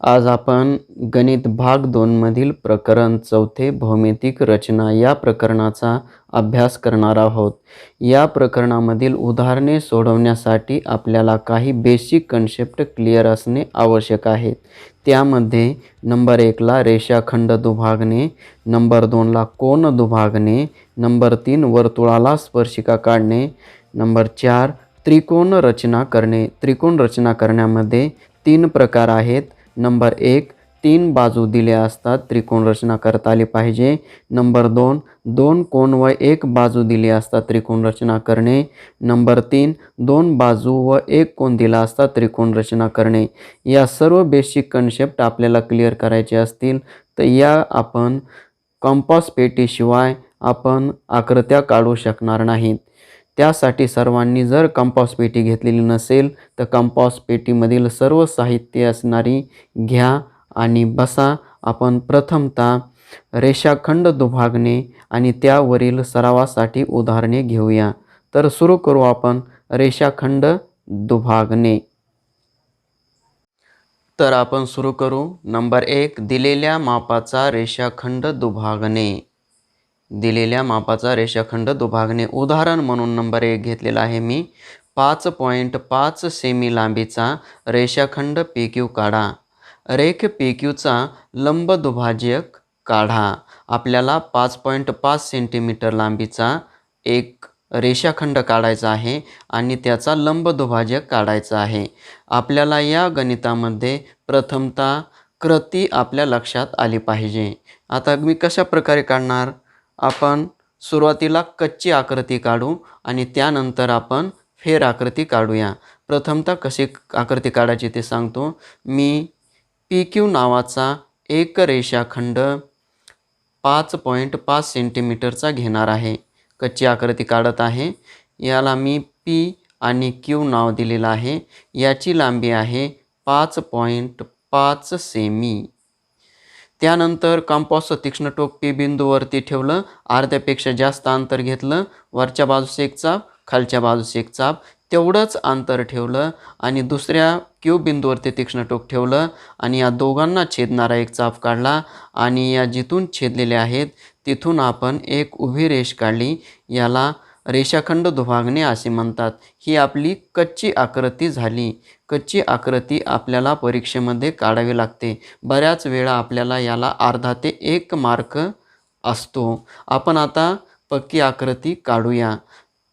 आज आपण गणित भाग 2 मधील प्रकरण 4 भौमितिक रचना या प्रकरणाचा अभ्यास करणार आहोत. या प्रकरणामधील उदाहरणे सोडवण्यासाठी आपल्याला काही बेसिक कन्सेप्ट क्लिअर असणे आवश्यक आहे. त्यामध्ये नंबर 1 ला रेषाखंड दुभागणे, नंबर 2 ला कोन दुभागणे, नंबर 3 वर्तुळाला स्पर्शिका काढणे, नंबर 4 त्रिकोण रचना करणे. त्रिकोण रचना करण्यामध्ये 3 प्रकार आहेत. नंबर 1 3 बाजू दिल्या असतात त्रिकोण रचना करता आली पाहिजे. नंबर 2 2 कोन व 1 बाजू दिली असतात त्रिकोण रचना करणे. नंबर 3 2 बाजू व 1 कोन दिला असता त्रिकोण रचना करणे. या सर्व बेसिक कन्सेप्ट आपल्याला क्लिअर करायचे असतील तर या आपण कंपास पेटीशिवाय आपण आकृत्या काढू शकणार नाहीत. त्यासाठी सर्वांनी जर कंपास पेटी घेतलेली नसेल तर कंपास पेटीमधील सर्व साहित्य असणारी घ्या आणि बसा. आपण प्रथमतः रेषाखंड दुभागणे आणि त्यावरील सरावासाठी उदाहरणे घेऊया. तर सुरू करू आपण रेषाखंड दुभागणे. तर आपण सुरू करू. नंबर 1 दिलेल्या मापाचा रेषाखंड दुभागणे. दिलेल्या मापाचा रेषाखंड दुभागणे. उदाहरण म्हणून नंबर 1 घेतलेला आहे मी. 5.5 सेमी लांबीचा रेषाखंड PQ काढा. रेख PQचा लंब दुभाजक काढा. आपल्याला 5.5 सेंटीमीटर लांबीचा एक रेषाखंड काढायचा आहे आणि त्याचा लंब दुभाजक काढायचा आहे. आपल्याला या गणितामध्ये प्रथमतः कृती आपल्या लक्षात आली पाहिजे. आता मी कशा प्रकारे काढणार? आपण सुरुवातीला कच्ची आकृती काढू आणि त्यानंतर आपण फेर आकृती काढूया. प्रथमतः कशी आकृती काढायची ते सांगतो. मी PQ नावाचा एक रेषाखंड 5.5 सेंटीमीटरचा घेणार आहे. कच्ची आकृती काढत आहे. याला मी P आणि Q नाव दिलेलं आहे. याची लांबी आहे 5.5 सेमी. त्यानंतर कंपासचं तीक्ष्ण टोक P बिंदूवरती ठेवलं. अर्ध्यापेक्षा जास्त अंतर घेतलं. वरच्या बाजूस एक चाप, खालच्या बाजूस एक चाप, तेवढंच अंतर ठेवलं आणि दुसऱ्या Q बिंदूवरती तीक्ष्ण टोक ठेवलं आणि या दोघांना छेदणारा एक चाप काढला आणि या जिथून छेदलेले आहेत तिथून आपण एक उभी रेष काढली. याला रेषाखंड दुभागणे असे म्हणतात. ही आपली कच्ची आकृती झाली. कच्ची आकृती आपल्याला परीक्षेमध्ये काढावी लागते. बऱ्याच वेळा आपल्याला याला अर्धा ते 1 मार्क असतो. आपण आता पक्की आकृती काढूया.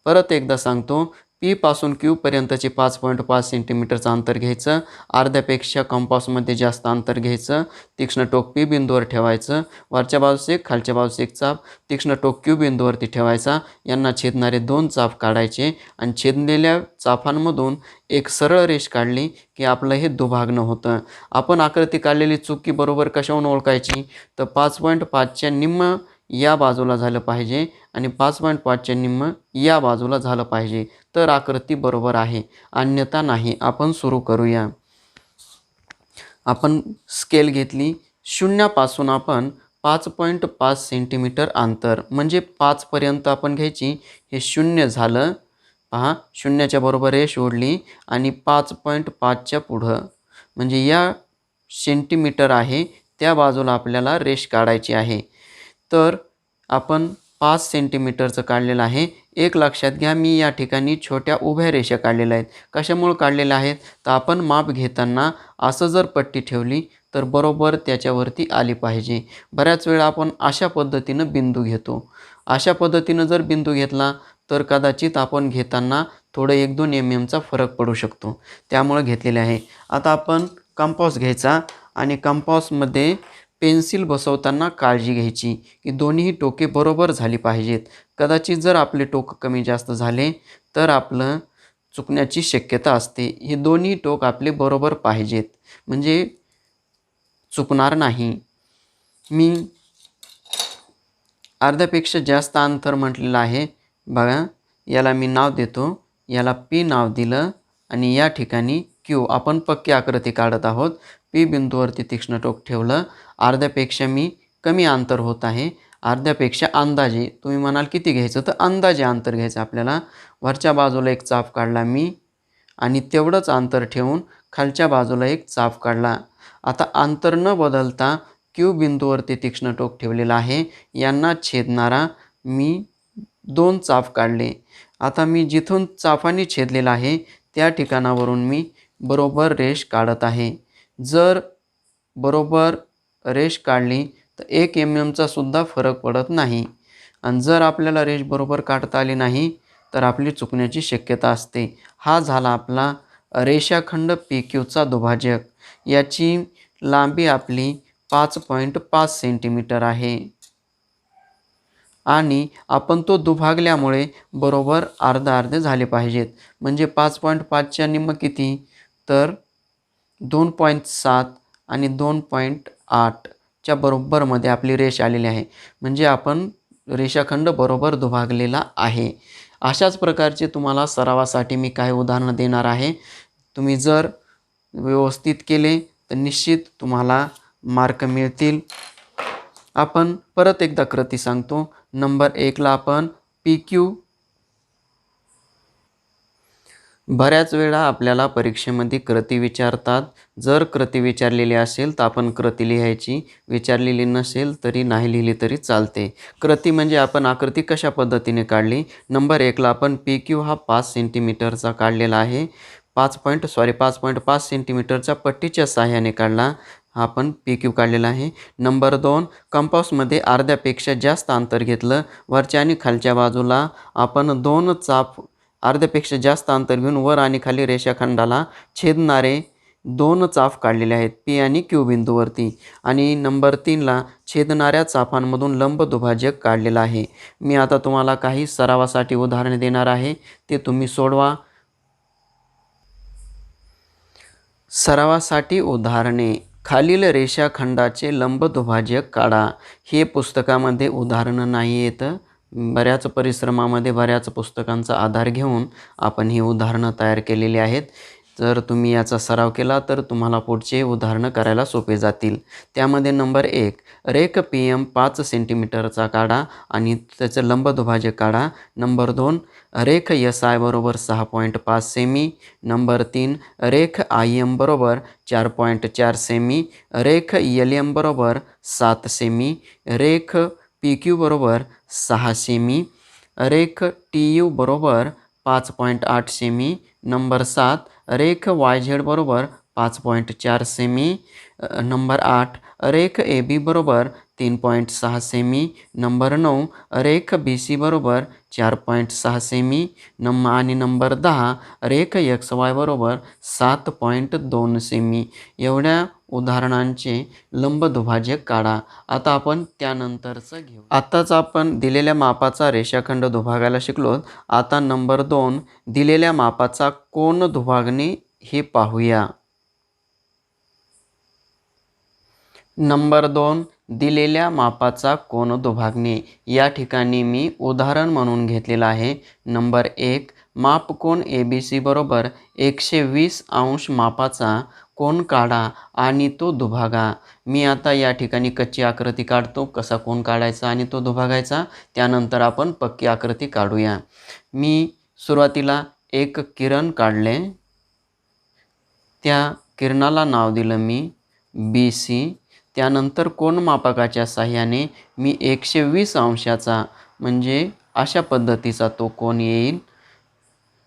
परत एकदा सांगतो. P पासून Q पर्यंतचे 5.5 सेंटीमीटरचं अंतर घ्यायचं. अर्ध्यापेक्षा कंपासमध्ये जास्त अंतर घ्यायचं. तीक्ष्ण टोक P बिंदूवर ठेवायचं. वरच्या बाजूस एक, खालच्या बाजूस एक चाप, तीक्ष्ण टोक Q बिंदूवरती ठेवायचा. यांना छेदणारे 2 चाप काढायचे आणि छेदलेल्या चापांमधून एक सरळ रेष काढली की आपलं हे दुभागणं होतं. आपण आकृती काढलेली चुकी बरोबर कशावरून ओळखायची? तर 5.5च्या निम्म या बाजूला झालं पाहिजे आणि 5.5च्या निम्म या बाजूला झालं पाहिजे तर आकृती बरोबर आहे, अन्यथा नाही. आपण सुरू करूया. आपण स्केल घेतली. शून्यापासून आपण 5.5 सेंटीमीटर अंतर म्हणजे 5 पर्यंत आपण घ्यायची. हे 0 झालं. पहा, शून्याच्या बरोबर रेष ओढली आणि 5.5च्या पुढं म्हणजे या सेंटीमीटर आहे त्या बाजूला आपल्याला रेष काढायची आहे. तर आपण 5 सेंटीमीटरचं काढलेलं आहे. एक लक्षात घ्या, मी या ठिकाणी छोट्या उभ्या रेषा काढलेल्या आहेत. कशामुळे काढलेल्या आहेत? तर आपण माप घेताना असं जर पट्टी ठेवली तर बरोबर त्याच्यावरती आली पाहिजे. बऱ्याच वेळा आपण अशा पद्धतीनं बिंदू घेतो. अशा पद्धतीनं जर बिंदू घेतला तर कदाचित आपण घेताना थोडं 1-2 mm फरक पडू शकतो. त्यामुळे घेतलेले आहे. आता आपण कंपास घ्यायचा आणि कंपासमध्ये पेन्सिल बसवताना काळजी घ्यायची की दोन्ही टोके बरोबर झाली पाहिजेत. कदाचित जर आपले टोक कमी जास्त झाले तर आपलं चुकण्याची शक्यता असते. हे दोन्ही टोक आपले बरोबर पाहिजेत म्हणजे चुकणार नाही. मी अर्ध्यापेक्षा जास्त अंतर म्हटलेलं आहे. बघा, याला मी नाव देतो. याला P नाव दिलं आणि या ठिकाणी Q. आपण पक्की आकृती काढत आहोत. P बिंदूवरती तीक्ष्ण टोक ठेवलं. अर्ध्यापेक्षा मी कमी अंतर होत आहे. अर्ध्यापेक्षा अंदाजे, तुम्ही म्हणाल किती घ्यायचं? तर अंदाजे अंतर घ्यायचं आपल्याला. वरच्या बाजूला एक चाप काढला मी आणि तेवढंच अंतर ठेवून खालच्या बाजूला एक चाप काढला. आता अंतर न बदलता Q बिंदूवरती तीक्ष्ण टोक ठेवलेलं आहे. यांना छेदणारा मी 2 चाप काढले. आता मी जिथून चापाने छेदलेला आहे त्या ठिकाणावरून मी बरोबर रेष काढत आहे. जर बरोबर रेष काढली तर 1 mm चा सुद्धा फरक पडत नाही. आणि जर आपल्याला रेष बरोबर काढता आली नाही तर आपली चुकण्याची शक्यता असते. हा झाला आपला रेषाखंड PQ चा दुभाजक. याची लांबी आपली 5.5 सेंटीमीटर आहे आणि आपण तो दुभागल्यामुळे बरोबर अर्धे झाले पाहिजेत. म्हणजे 5.5च्या निम्म किती, तर 2.7 आणि 2.8च्या बरोबरमध्ये आपली रेष आलेली आहे. म्हणजे आपण रेषाखंड बरोबर दुभागलेला आहे. अशाच प्रकारचे तुम्हाला सरावासाठी मी काही उदाहरणं देणार आहे. तुम्ही जर व्यवस्थित केले तर निश्चित तुम्हाला मार्क मिळतील. आपण परत एकदा कृती सांगतो. नंबर 1ला आपण PQ. बऱ्याच वेळा आपल्याला परीक्षेमध्ये कृती विचारतात. जर कृती विचारलेली असेल तर आपण कृती लिहायची, विचारलेली नसेल तरी नाही लिहिली तरी चालते. कृती म्हणजे आपण आकृती कशा पद्धतीने काढली. नंबर 1ला आपण PQ हा 5 सेंटीमीटरचा काढलेला आहे. 5.5 सेंटीमीटरच्या पट्टीच्या सहाय्याने काढला. हा आपण PQ काढलेला आहे. नंबर 2, कंपासमध्ये अर्ध्यापेक्षा जास्त अंतर घेतलं. वरच्या आणि खालच्या बाजूला आपण 2 चाप अर्ध्यापेक्षा जास्त अंतर घेऊन वर आणि खाली रेषाखंडाला छेदणारे 2 चाप काढलेले आहेत P आणि Q बिंदूवरती. आणि नंबर 3ला छेदणाऱ्या चापांमधून लंब दुभाजक काढलेला आहे. मी आता तुम्हाला काही सरावासाठी उदाहरणे देणार आहे, ते तुम्ही सोडवा. सरावासाठी उदाहरणे. खालील रेषाखंडाचे लंब दुभाजक काढा. हे पुस्तकामध्ये उदाहरणं नाही येतं. बऱ्याच परिश्रमामध्ये बऱ्याच पुस्तकांचा आधार घेऊन आपण ही उदाहरणं तयार केलेली आहेत. जर तुम्ही याचा सराव केला तर तुम्हाला पुढचे उदाहरणं करायला सोपे जातील. त्यामध्ये नंबर 1, रेख PM 5 सेंटीमीटरचा काढा आणि त्याचं लंब दुभाजक काढा. नंबर 2, रेख SI बरोबर 6.5 सेमी. नंबर 3, रेख IM बरोबर 4.4 सेमी. रेख LM बरोबर 7 सेमी. रेख PQ बरोबर 6 सेमी. रेख TU बरोबर 5.8 सेमी. नंबर 7, रेख YZ बरोबर 5.4 सेमी. नंबर 8, रेख AB बरोबर 3.6 सेमी. नंबर 9, रेख BC बरोबर 4.6 सेमी. आणि नंबर 10, रेख XY बरोबर 7.2 सेमी. एवढ्या उदाहरणांचे लंब दुभाजक काढा. आता आपण त्यानंतरचं घेऊ. आताच आपण दिलेल्या मापाचा रेषाखंड दुभागायला शिकलो. आता नंबर 2, दिलेल्या मापाचा कोन दुभागणे हे पाहूया. नंबर 2, दिलेल्या मापाचा कोन दुभागणे. या ठिकाणी मी उदाहरण म्हणून घेतलेलं आहे. नंबर 1, मापकोन ABC बरोबर 120 अंश मापाचा कोन काढा आणि तो दुभागा. मी आता या ठिकाणी कच्ची आकृती काढतो, कसा कोन काढायचा आणि तो दुभागायचा. त्यानंतर आपण पक्की आकृती काढूया. मी सुरुवातीला एक किरण काढले. त्या किरणाला नाव दिलं मी BC. त्यानंतर कोनमापकाच्या साहाय्याने मी 120 अंशाचा म्हणजे अशा पद्धतीचा तो कोन येईल.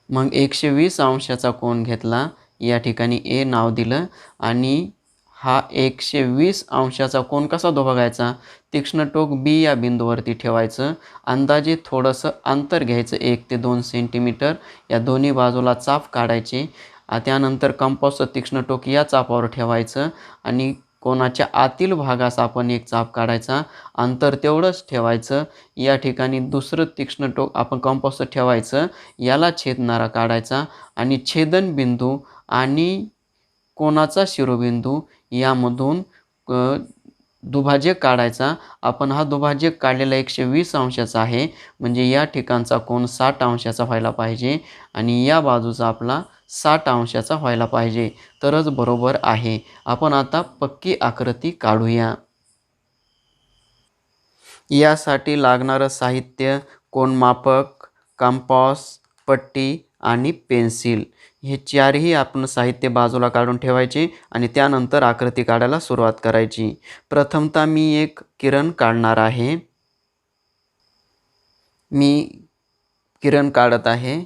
मग 120 अंशाचा कोन घेतला. या ठिकाणी A नाव दिलं आणि हा 120 अंशाचा कोन कसा दुभागायचा. तीक्ष्ण टोक B या बिंदूवरती ठेवायचं. अंदाजे थोडंसं अंतर घ्यायचं 1 ते 2 सेंटीमीटर. या दोन्ही बाजूला चाप काढायचे. त्यानंतर कंपासचं तीक्ष्ण टोक या चापावर ठेवायचं आणि कोनाच्या आतील भागास आपण एक चाप काढायचा. अंतर तेवढंच ठेवायचं. या ठिकाणी दुसरं तीक्ष्ण टोक आपण कंपासचं ठेवायचं. याला छेदणारा काढायचा आणि छेदनबिंदू आणि कोनाचा शिरोबिंदू यामधून दुभाजक काढायचा. आपण हा दुभाजक काढलेला 120 अंशाचा आहे. म्हणजे या ठिकाणचा कोन 60 अंशाचा व्हायला पाहिजे आणि या बाजूचा आपला 60 अंशाचा व्हायला पाहिजे, तरच बरोबर आहे. आपण आता पक्की आकृती काढूया. यासाठी लागणारं साहित्य कोनमापक, कंपास, पट्टी आणि पेन्सिल. हे चारही आपण साहित्य बाजूला काढून ठेवायचे आणि त्यानंतर आकृती काढायला सुरुवात करायची. प्रथमतः मी एक किरण काढणार आहे. मी किरण काढत आहे.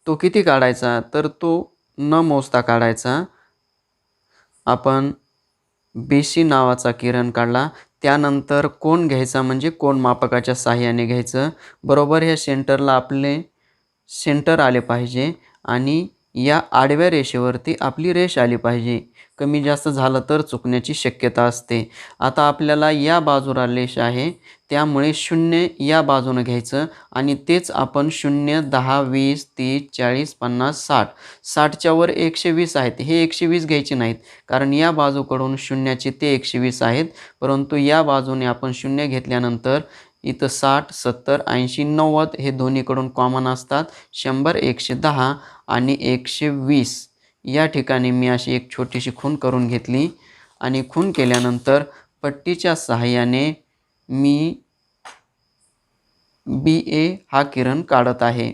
तो किती काढायचा तर तो न मोजता काढायचा. आपण BC नावाचा किरण काढला. त्यानंतर कोन घ्यायचा म्हणजे कोन मापकाच्या साहाय्याने घ्यायचं. बरोबर ह्या सेंटरला आपले सेंटर आले पाहिजे आणि या आडव्या रेषेवरती आपली रेष आली पाहिजे. कमी जास्त झालं तर चुकण्याची शक्यता असते. आता आपल्याला या बाजूला रेष आहे त्यामुळे 0 या बाजूने घ्यायचं आणि तेच आपण 0, 10, 20, 30, 40, 50, 60. 60च्या वर 120 आहेत. हे 120 घ्यायचे नाहीत कारण या बाजूकडून शून्याचे ते 120 आहेत. परंतु या बाजूने आपण 0 घेतल्यानंतर इथं 60, 70, 80, 90 हे दोन्हीकडून कॉमन असतात. 100, 110 आणि 120 या ठिकाणी मी अशी एक छोटीशी खूण करून घेतली आणि खूण केल्यानंतर पट्टीच्या सहाय्याने मी BA हा किरण काढत आहे.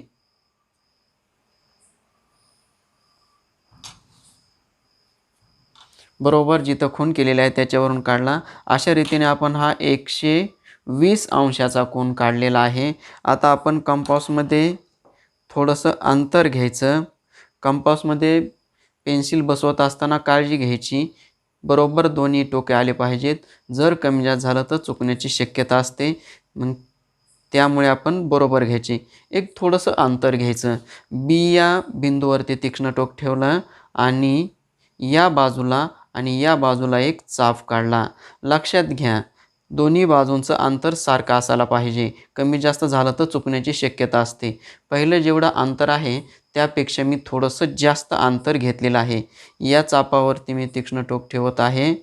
बरोबर जिथं खूण केलेला आहे त्याच्यावरून काढला. अशा रीतीने आपण हा 120 अंशाचा कोन काढलेला आहे. आता आपण कंपासमध्ये थोडंसं अंतर घ्यायचं. कंपासमध्ये पेन्सिल बसवत असताना काळजी घ्यायची. बरोबर दोन्ही टोके आले पाहिजेत. जर कमी जास्त झालं तर चुकण्याची शक्यता असते. मग त्यामुळे आपण बरोबर घ्यायचे. एक थोडंसं अंतर घ्यायचं. B या बिंदूवरती तीक्ष्ण टोक ठेवलं आणि या बाजूला आणि या बाजूला एक चाप काढला. लक्षात घ्या दोन्ही बाजूंचं अंतर सारखं असायला पाहिजे. कमी जास्त झालं तर चुकण्याची शक्यता असते. पहिलं जेवढं अंतर आहे त्यापेक्षा मी थोडंसं जास्त अंतर घेतलेलं आहे. या चापावरती मी तीक्ष्ण टोक ठेवत आहे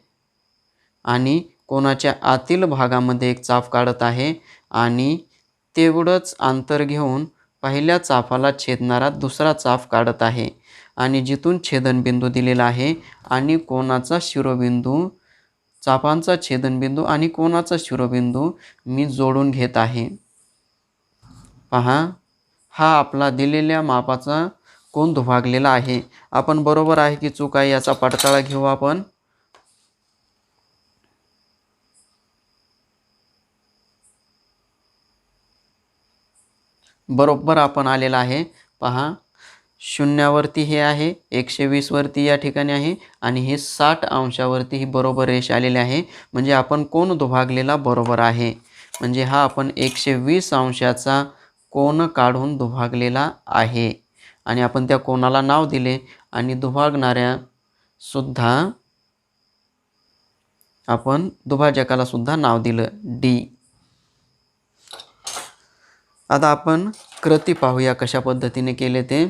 आणि कोनाच्या आतील भागामध्ये एक चाप काढत आहे आणि तेवढंच अंतर घेऊन पहिल्या चापाला छेदणारा दुसरा चाप काढत आहे आणि जिथून छेदनबिंदू दिलेला आहे आणि कोनाचा शिरोबिंदू, चापांचा छेदनबिंदू आणि कोनाचा शिरोबिंदू मी जोडून घेत आहे. पहा हा आपला दिलेल्या मापाचा कोन दुभागलेला आहे. आपण बरोबर आहे की चूक आहे याचा पडताळा घेऊ आपण. बरोबर आपण आलेला आहे. पहा शून्यावरती हे आहे, 120 वरती या ठिकाणी आहे आणि हे 60 अंशावरती ही बरोबर रेष आलेली आहे. म्हणजे आपण कोन दुभागलेला बरोबर आहे. म्हणजे हा आपण 120 अंशाचा कोन काढून दुभागलेला आहे आणि आपण त्या कोनाला नाव दिले आणि दुभागणाऱ्या सुद्धा आपण दुभाजकाला सुद्धा नाव दिलं D. आता आपण कृती पाहूया कशा पद्धतीने केले ते.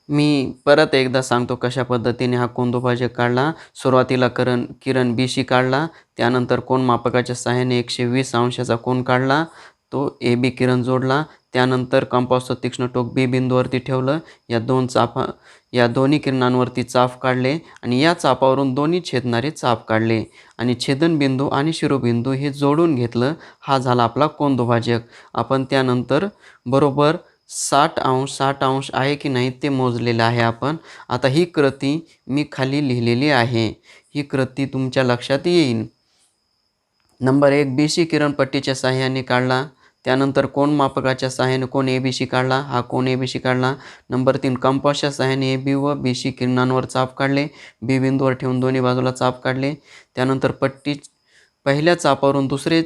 मी परत एकदा सांगतो कशा पद्धतीने हा कोन दुभाजक काढला. सुरुवातीला किरण BC काढला. त्यानंतर कोन मापकाच्या सहाय्याने 120 अंशाचा कोन काढला. तो AB किरण जोडला. त्यानंतर कंपासचं तीक्ष्ण टोक B बिंदूवरती ठेवलं. या दोन्ही किरणांवरती चाप काढले आणि या चापावरून दोन्ही छेदणारे चाप काढले आणि छेदनबिंदू आणि शिरोबिंदू हे जोडून घेतलं. हा झाला आपला कोन दुभाजक. आपण त्यानंतर बरोबर 60 अंश आहे की नाही ते मोजलेलं आहे आपण. आता ही कृती मी खाली लिहिलेली आहे. ही कृती तुमच्या लक्षात येईल. नंबर 1 BC किरण पट्टीच्या सहाय्याने काढला. त्यानंतर कोन मापकाच्या सहाय्याने कोन ABC काढला. हा कोन ABC काढला. नंबर 3 कंपासच्या सहाय्याने AB व BC किरणांवर चाप काढले. B बिंदूवर ठेवून दोन्ही बाजूला चाप काढले. त्यानंतर पहिल्या चापावरून दुसरे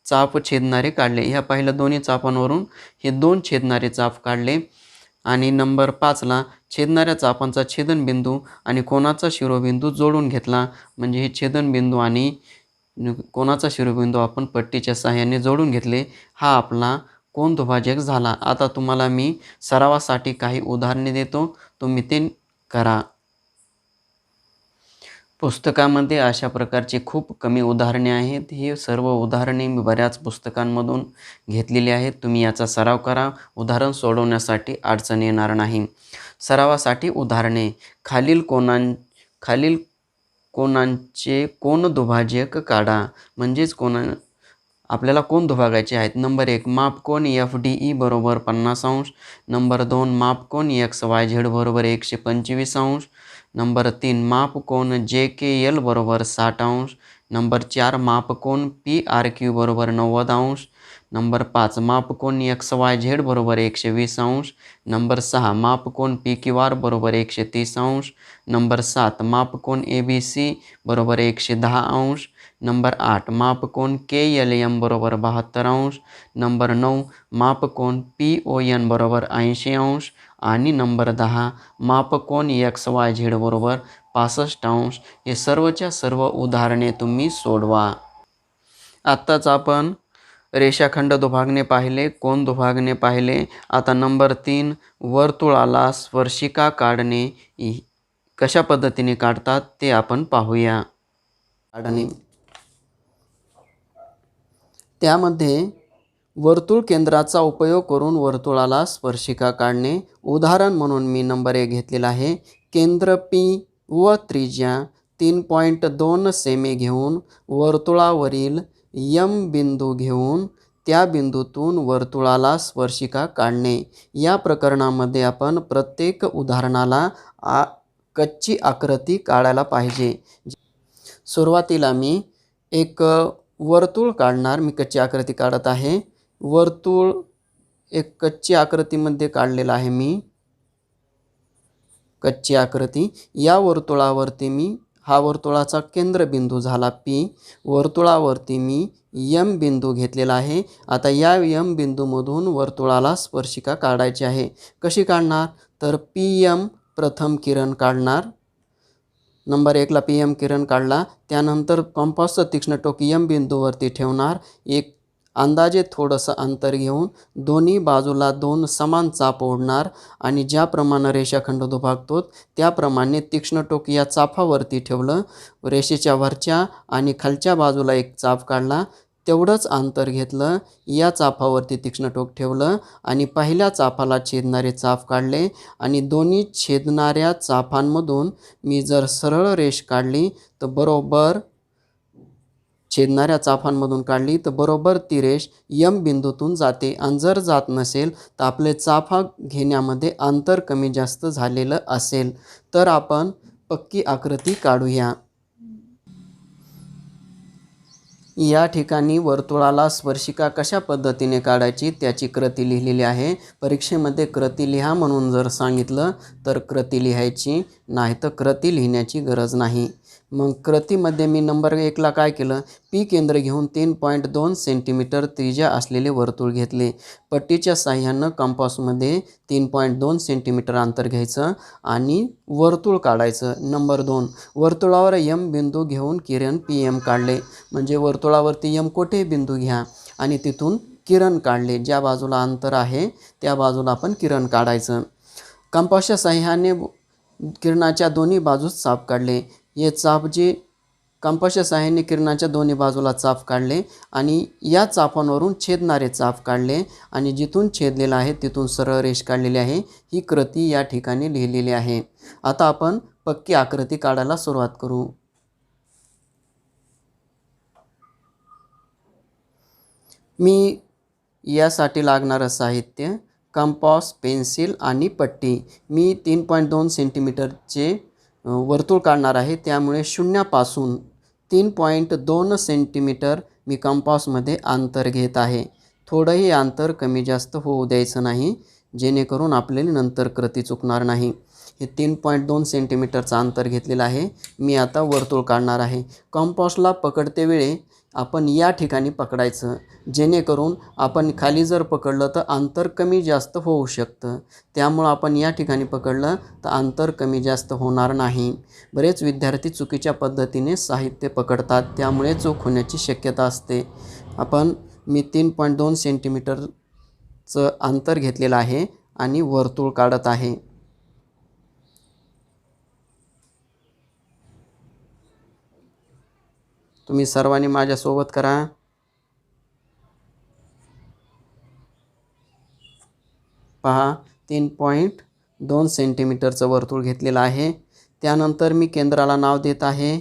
चाप छेदणारे काढले. ह्या पहिल्या दोन्ही चापांवरून हे 2 छेदणारे चाप काढले आणि नंबर 5ला छेदणाऱ्या चापांचा छेदनबिंदू आणि कोनाचा शिरोबिंदू जोडून घेतला. म्हणजे हे छेदनबिंदू आणि कोनाचा शिरोबिंदू आपण पट्टीच्या सहाय्याने जोडून घेतले. हा आपला कोन दुभाजक झाला. आता तुम्हाला मी सरावासाठी काही उदाहरणे देतो, तुम्ही ते करा. पुस्तकामध्ये अशा प्रकारची खूप कमी उदाहरणे आहेत. ही सर्व उदाहरणे मी बऱ्याच पुस्तकांमधून घेतलेली आहेत. तुम्ही याचा सराव करा. उदाहरण सोडवण्यासाठी अडचण येणार नाही. सरावासाठी उदाहरणे. खालील कोनांचे कोन दुभाजक काढा. म्हणजेच आपल्याला कोन दुभागायचे आहेत. नंबर 1 मापकोन FDE बरोबर 50 अंश. नंबर 2 मापकोन XYZ बरोबर 125 अंश. नंबर 3 मापकोन JKL बरोबर 60 अंश. नंबर 4 मापकोन PRQ बरोबर 90 अंश. नंबर 5 मापकोन XYZ बरोबर 120 अंश. नंबर 6 मापकोन PQR बरोबर 130 अंश. नंबर 7 मापकोन ABC बरोबर 110 अंश. नंबर 8 मापकोन KLM बरोबर 72 अंश. नंबर 9 मापकोन PON बरोबर 80 अंश. आणि नंबर 10 मापकोन XYZ बरोबर 65 अंश. हे सर्वच्या सर्व उदाहरणे तुम्ही सोडवा. आत्ताच आपण रेषाखंड दुभागणे पाहिले, कोन दुभागणे पाहिले. आता नंबर 3 वर्तुळाला स्पर्शिका काढणे कशा पद्धतीने काढतात ते आपण पाहूया. काढणे त्यामध्ये वर्तुळ केंद्राचा उपयोग करून वर्तुळाला स्पर्शिका काढणे. उदाहरण म्हणून मी नंबर 1 घेतलेला आहे. केंद्र P व त्रिज्या 3.2 सेमी घेऊन वर्तुळावरील M बिंदू घेऊन त्या बिंदूतून वर्तुळाला स्पर्शिका काढणे. या प्रकरणामध्ये आपण प्रत्येक उदाहरणाला कच्ची आकृती काढायला पाहिजे. सुरुवातीला मी एक वर्तुळ काढणार. मी कच्ची आकृती काढत आहे. वर्तुळ एक कच्ची आकृतीमध्ये काढलेला आहे मी. कच्ची आकृती या वर्तुळावरती मी हा वर्तुळाचा केंद्रबिंदू झाला P. वर्तुळावरती मी M बिंदू घेतलेला आहे. आता या M बिंदूमधून वर्तुळाला स्पर्शिका काढायची आहे. कशी काढणार तर PM प्रथम किरण काढणार. नंबर 1 ला PM किरण काढला. त्यानंतर कंपासचं तीक्ष्ण टोक M बिंदूवरती ठेवणार. एक अंदाजे थोडंसं अंतर घेऊन दोन्ही बाजूला 2 समान चाप ओढणार आणि ज्याप्रमाणे रेषाखंड दुभागतो त्याप्रमाणे तीक्ष्ण टोक या चापावरती ठेवलं. रेषेच्या वरच्या आणि खालच्या बाजूला एक चाप काढला. तेवढंच अंतर घेतलं. या चापावरती तीक्ष्ण टोक ठेवलं आणि पहिल्या चापाला छेदणारे चाप काढले आणि दोन्ही छेदणाऱ्या चापांमधून मी जर सरळ रेष काढली तर बरोबर छेदणाऱ्या चापांमधून काढली तर बरोबर ती रेष M बिंदूतून जाते. आणि जर जात नसेल तर आपले चापा घेण्यामध्ये अंतर कमी जास्त झालेलं असेल तर आपण पक्की आकृती काढूया. या ठिकाणी वर्तुळाला स्पर्शिका कशा पद्धतीने काढायची त्याची कृती लिहिलेली आहे. परीक्षेमध्ये कृती लिहा म्हणून जर सांगितलं तर कृती लिहायची, नाही तर कृती लिहिण्याची गरज नाही. मग कृतीमध्ये मी नंबर 1 ला काय केलं, P केंद्र घेऊन 3.2 सेंटीमीटर त्रिज्या असलेले वर्तुळ घेतले. पट्टीच्या साह्यानं कंपासमध्ये 3.2 सेंटीमीटर अंतर घ्यायचं आणि वर्तुळ काढायचं. नंबर 2 वर्तुळावर M बिंदू घेऊन किरण PM काढले. म्हणजे वर्तुळावरती M कोठे बिंदू घ्या आणि तिथून किरण काढले. ज्या बाजूला अंतर आहे त्या बाजूला आपण किरण काढायचं. कंपासच्या साह्याने किरणाच्या दोन्ही बाजूस चाप काढले. हे चाप जे कंपासच्या साह्याने किरणाच्या दोन्ही बाजूला चाप काढले आणि या चापांवरून छेदणारे चाप काढले आणि जिथून छेदलेला आहे तिथून सरळ रेष काढलेली आहे. ही कृती या ठिकाणी लिहिलेली आहे. आता आपण पक्की आकृती काढायला सुरुवात करू. मी यासाठी लागणारं साहित्य कंपास, पेन्सिल आणि पट्टी. मी 3.2 सेंटीमीटरचे वर्तुळ काढणार आहे, त्यामुळे शून्यापासून 3.2 सेंटीमीटर मी कंपासमध्ये अंतर घेत आहे. थोडंही अंतर कमी जास्त होऊ द्यायचं नाही, जेणेकरून आपल्याला नंतर कृती चुकणार नाही. हे 3.2 सेंटीमीटरचं अंतर घेतलेलं आहे. मी आता वर्तुळ काढणार आहे. कंपासला पकडते वेळी आपण या ठिकाणी पकडायचं, जेणेकरून आपण खाली जर पकडलं तर अंतर कमी जास्त होऊ शकतं. त्यामुळं आपण या ठिकाणी पकडलं तर अंतर कमी जास्त होणार नाही. बरेच विद्यार्थी चुकीच्या पद्धतीने साहित्य पकडतात, त्यामुळे चूक होण्याची शक्यता असते. मी 3.2 सेंटीमीटरचं अंतर घेतलेलं आहे आणि वर्तुळ काढत आहे. तुम्ही सर्वांनी माझ्यासोबत करा. पहा, 3.2 सेंटीमीटरचं वर्तुळ घेतलेलं आहे. त्यानंतर मी केंद्राला नाव देत आहे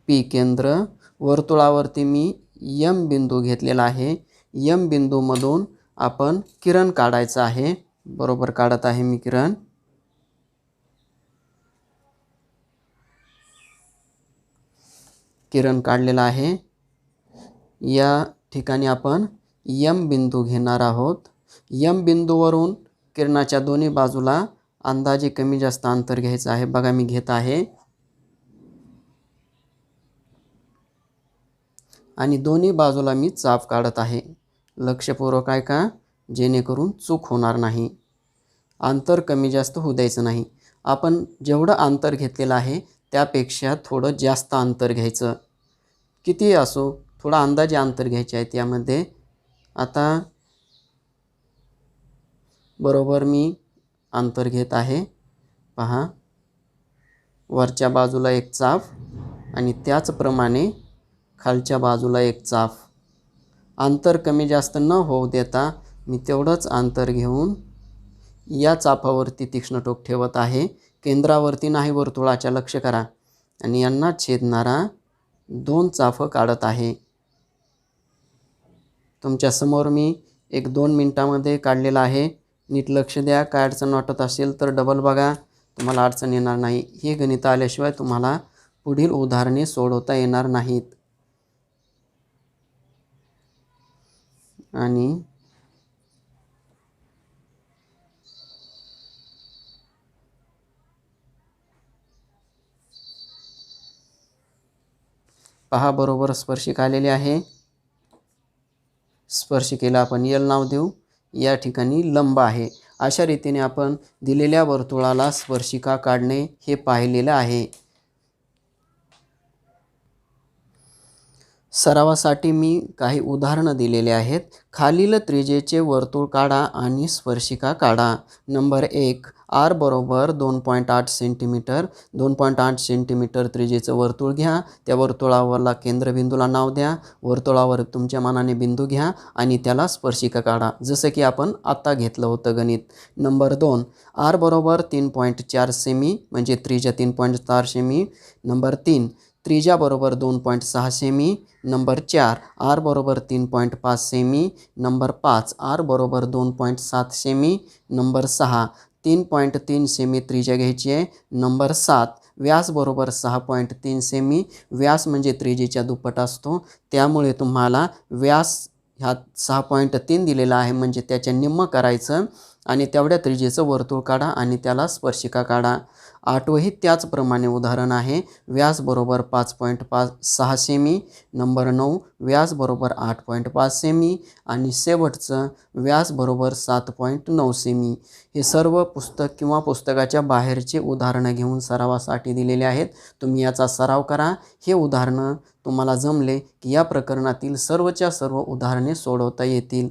P केंद्र. वर्तुळावरती मी यम बिंदू घेतलेला आहे. यम बिंदूमधून आपण किरण काढायचं आहे. बरोबर काढत आहे मी किरण. किरण काढलेला आहे. या ठिकाणी आपण यम बिंदू घेणार आहोत. यम बिंदूवरून किरणाच्या दोन्ही बाजूला अंदाजे कमी जास्त अंतर घ्यायचं आहे. बघा मी घेत आहे. आणि दोन्ही बाजूला मी चाप काढत आहे. लक्षपूर्वक आहे का, जेणेकरून चूक होणार नाही. अंतर कमी जास्त होऊ द्यायचं नाही. आपण जेवढं अंतर घेतलेलं आहे त्यापेक्षा थोडं जास्त अंतर घ्यायचं. किती असो थोडा अंदाजे अंतर घ्यायचे आहे त्यामध्ये. आता बरोबर मी अंतर घेत आहे. पहा, वरच्या बाजूला एक चाप आणि त्याचप्रमाणे खालच्या बाजूला एक चाप. अंतर कमी जास्त न होऊ देता मी तेवढंच अंतर घेऊन या चापावरती तीक्ष्ण टोक ठेवत आहे. केंद्रावरती नाही, वर्तुळाच्या लक्ष करा. आणि यांना छेदणारा 2 चाप काढत आहे. तुमच्या समोर मी 1-2 मिनिटामध्ये काढलेला आहे. नीट लक्ष द्या. काय अडचण वाटत असेल तर डबल बघा, तुम्हाला अडचण येणार नाही. हे गणित आल्याशिवाय तुम्हाला पुढील उदाहरणे सोडवता येणार नाहीत. आणि पहा, बरोबर स्पर्शिका आलेली आहे. स्पर्शिकेला आपण एल नाव देऊ. या ठिकाणी लंब आहे. अशा रीतीने आपण दिलेल्या वर्तुळाला स्पर्शिका काढणे हे पाहिलेलं आहे. सरावासाठी मी काही उदाहरणं दिलेले आहेत. खालील त्रिज्येचे वर्तुळ काढा आणि स्पर्शिका काढा. नंबर 1, आर बरोबर 2.8 सेंटीमीटर. 2.8 सेंटीमीटर त्रिज्येचं वर्तुळ घ्या. त्या वर्तुळावरला केंद्रबिंदूला नाव द्या. वर्तुळावर तुमच्या मनाने बिंदू घ्या आणि त्याला स्पर्शिका काढा, जसं की आपण आत्ता घेतलं होतं गणित. नंबर 2, आर बरोबर 3.4 सेमी म्हणजे त्रिज्या 3.4 सेमी. नंबर 3, त्रिज्या बरोबर 2.6 सेमी. नंबर 4, आर बरोबर 3.5 सेमी. नंबर 5, आर बरोबर 2.7 सेमी. नंबर 6, 3.3 सेमी त्रिज्या घ्यायची आहे. नंबर 7, व्यास बरोबर 6.3 सेमी. व्यास म्हणजे त्रिज्येच्या दुप्पट असतो, त्यामुळे तुम्हाला व्यास ह्या 6.3 दिलेला आहे म्हणजे त्याच्या निम्म करायचं आणि तेवढ्या त्रिज्येचं वर्तुळ काढा आणि त्याला स्पर्शिका काढा. 8वंही त्याचप्रमाणे उदाहरण आहे. व्यास बरोबर 5.6 सेमी. नंबर 9, व्यास बरोबर 8.5 सेमी आणि शेवटचं व्यास बरोबर 7.9 सेमी. हे सर्व पुस्तक किंवा पुस्तकाच्या बाहेरचे उदाहरणं घेऊन सरावासाठी दिलेले आहेत. तुम्ही याचा सराव करा. हे उदाहरणं तुम्हाला जमले की या प्रकरणातील सर्वच्या सर्व उदाहरणे सोडवता येतील.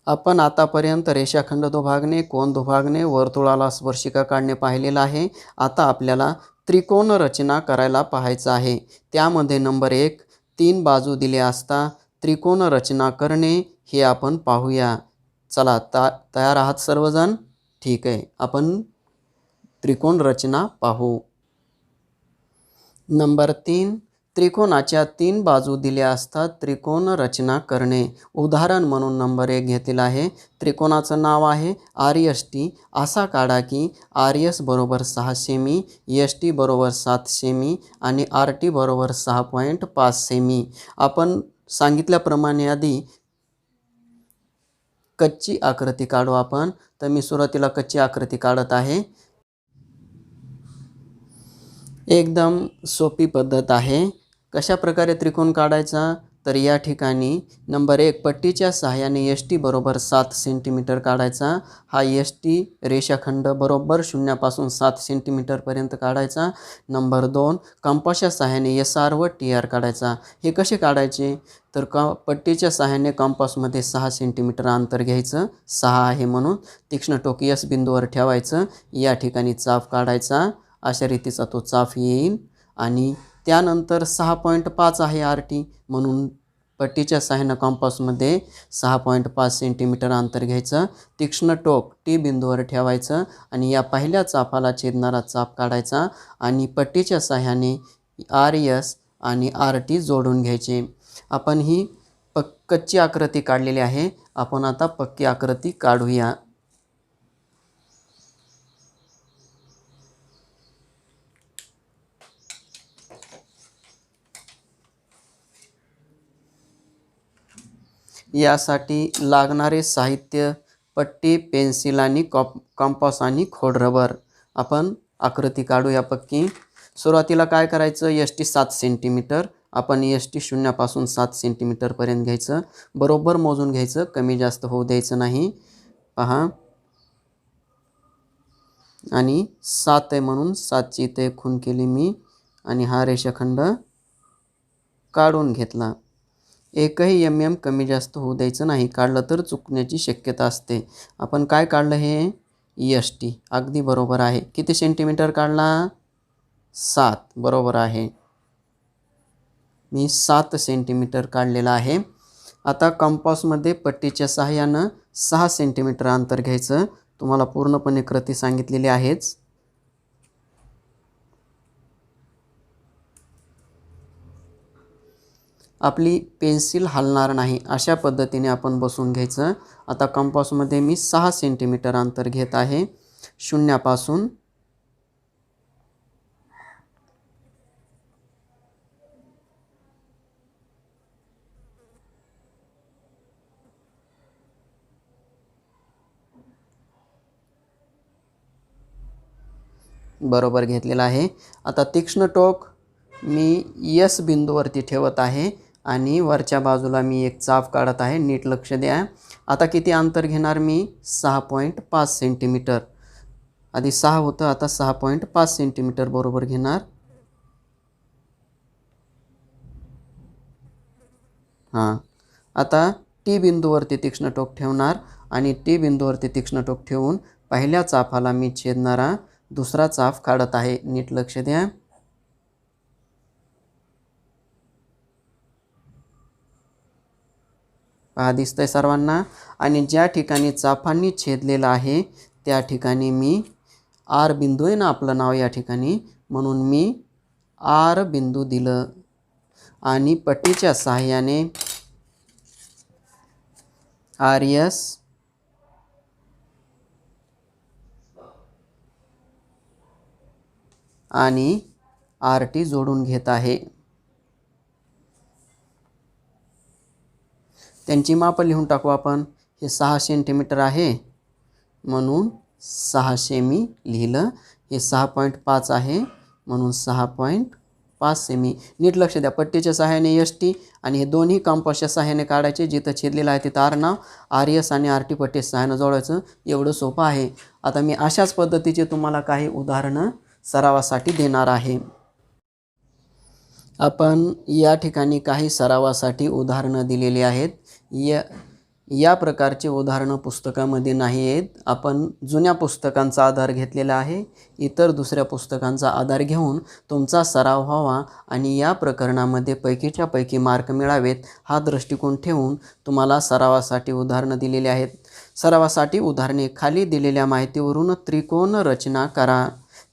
आपण आतापर्यंत रेषाखंड दुभागणे, कोन दुभागणे, वर्तुळाला स्पर्शिका काढणे पाहिलेलं आहे. आता आपल्याला त्रिकोण रचना करायला पाहायचं आहे. त्यामध्ये नंबर 1, 3 बाजू दिले असता त्रिकोण रचना करणे हे आपण पाहूया. चला, तयार आहात सर्वजण? ठीक आहे, आपण त्रिकोण रचना पाहू. नंबर 3, त्रिकोणाच्या 3 बाजू दिल्या असतात त्रिकोण रचना करणे. उदाहरण म्हणून नंबर 1 घेतलेला आहे. त्रिकोणाचं नाव आहे RST. असा काढा की RS बरोबर 6 सेमी, ST बरोबर 7 सेमी आणि RT बरोबर 6.5 सेमी. आपण सांगितल्याप्रमाणे आधी कच्ची आकृती काढू आपण. तर मी सुरुवातीला कच्ची आकृती काढत आहे. एकदम सोपी पद्धत आहे. कशा प्रकारे त्रिकोण काढायचा, तर या ठिकाणी नंबर 1, पट्टीच्या सहाय्याने ST बरोबर 7 सेंटीमीटर काढायचा. हा ST रेषाखंड बरोबर 0 पासून 7 सेंटीमीटरपर्यंत काढायचा. नंबर 2, कंपासच्या सहाय्याने SR व TR काढायचा. हे कसे काढायचे, तर पट्टीच्या सहाय्याने कंपासमध्ये 6 सेंटीमीटर अंतर घ्यायचं. 6 आहे म्हणून तीक्ष्ण टोक S बिंदूवर ठेवायचं. या ठिकाणी चाप काढायचा. अशा रीतीचा तो चाप येईल आणि त्यानंतर 6.5 आहे RT म्हणून पट्टीच्या सहाय्याने कंपासमध्ये 6.5 सेंटीमीटर अंतर घ्यायचं. तीक्ष्ण टोक T बिंदूवर ठेवायचं आणि या पहिल्या चापाला छेदणारा चाप काढायचा आणि पट्टीच्या सहाय्याने RS आणि आर टी जोडून घ्यायचे. आपण ही कच्ची आकृती काढलेली आहे. आपण आता पक्की आकृती काढूया. यासाठी लागणारे साहित्य पट्टी, पेन्सिल आणि कंपास आणि खोड रबर. आपण आकृती काढूया पक्की. सुरुवातीला काय करायचं, एस टी 7 सेंटीमीटर, आपण एस टी शून्यापासून 7 सेंटीमीटरपर्यंत घ्यायचं. बरोबर मोजून घ्यायचं, कमी जास्त होऊ द्यायचं नाही. पहा, आणि 7 आहे म्हणून 7ची इथे खूण केली मी आणि हा रेषाखंड काढून घेतला. एकही mm कमी जास्त होऊ द्यायचं नाही, काढलं तर चुकण्याची शक्यता असते. आपण काय काढलं, हे एस टी अगदी बरोबर आहे. किती सेंटीमीटर काढला, 7, बरोबर आहे. मी 7 सेंटीमीटर काढलेला आहे. आता कंपासमध्ये पट्टीच्या सहाय्यानं 6 सेंटीमीटर अंतर घ्यायचं. तुम्हाला पूर्णपणे कृती सांगितलेली आहेच. आपली पेन्सिल हलणार नाही अशा पद्धतीने आपण बसून घ्यायचं. आता कंपासमध्ये मी 6 सेंटीमीटर अंतर घेत आहे शून्यापासून. बरोबर घेतलेला आहे. आता तीक्ष्ण टोक मी एस बिंदूवरती ठेवत आहे आणि वरच्या बाजूला मी एक चाप काढत आहे. नीट लक्ष द्या. आता किती अंतर घेणार मी, 6.5 सेंटीमीटर. आधी 6 होतं, आता 6.5 सेंटीमीटर बरोबर घेणार. हां, आता टी बिंदूवरती तीक्ष्ण टोक ठेवणार आणि टी बिंदूवरती तीक्ष्ण टोक ठेवून पहिल्या चापाला मी छेदणारा दुसरा चाप काढत आहे. नीट लक्ष द्या. पहा, दिसतंय सर्वांना. आणि ज्या ठिकाणी चापांनी छेदलेलं आहे त्या ठिकाणी मी आर बिंदू आहे ना, आपलं नाव या ठिकाणी, म्हणून मी आर बिंदू दिलं आणि पट्टीच्या सहाय्याने आर एस आणि आर टी जोडून घेत आहे. त्यांची मापं लिहून टाकू आपण. हे 6 सेंटीमीटर आहे म्हणून 600 मी लिहिलं. हे 6.5 आहे म्हणून 6.5 सेमी. नीट लक्ष द्या. पट्टीच्या सहाय्याने एस टी आणि हे दोन्ही कंपासच्या सहाय्याने काढायचे. जिथं छेदलेलं आहे तिथं आर नाव, आर एस आणि आर टी पट्टीच्या सहाय्यानं जोडायचं. एवढं सोपं आहे. आता मी अशाच पद्धतीचे तुम्हाला काही उदाहरणं सरावासाठी देणार आहे. आपण या ठिकाणी काही सरावासाठी उदाहरणं दिलेली आहेत. या प्रकारचे उदाहरणं पुस्तकामध्ये नाही आहेत. आपण जुन्या पुस्तकांचा आधार घेतलेला आहे. इतर दुसऱ्या पुस्तकांचा आधार घेऊन तुमचा सराव व्हावा आणि या प्रकरणामध्ये पैकीच्या पैकी मार्क मिळावेत हा दृष्टिकोन ठेवून तुम्हाला सरावासाठी उदाहरणं दिलेली आहेत. सरावासाठी उदाहरणे खाली दिलेल्या माहितीवरून त्रिकोण रचना करा.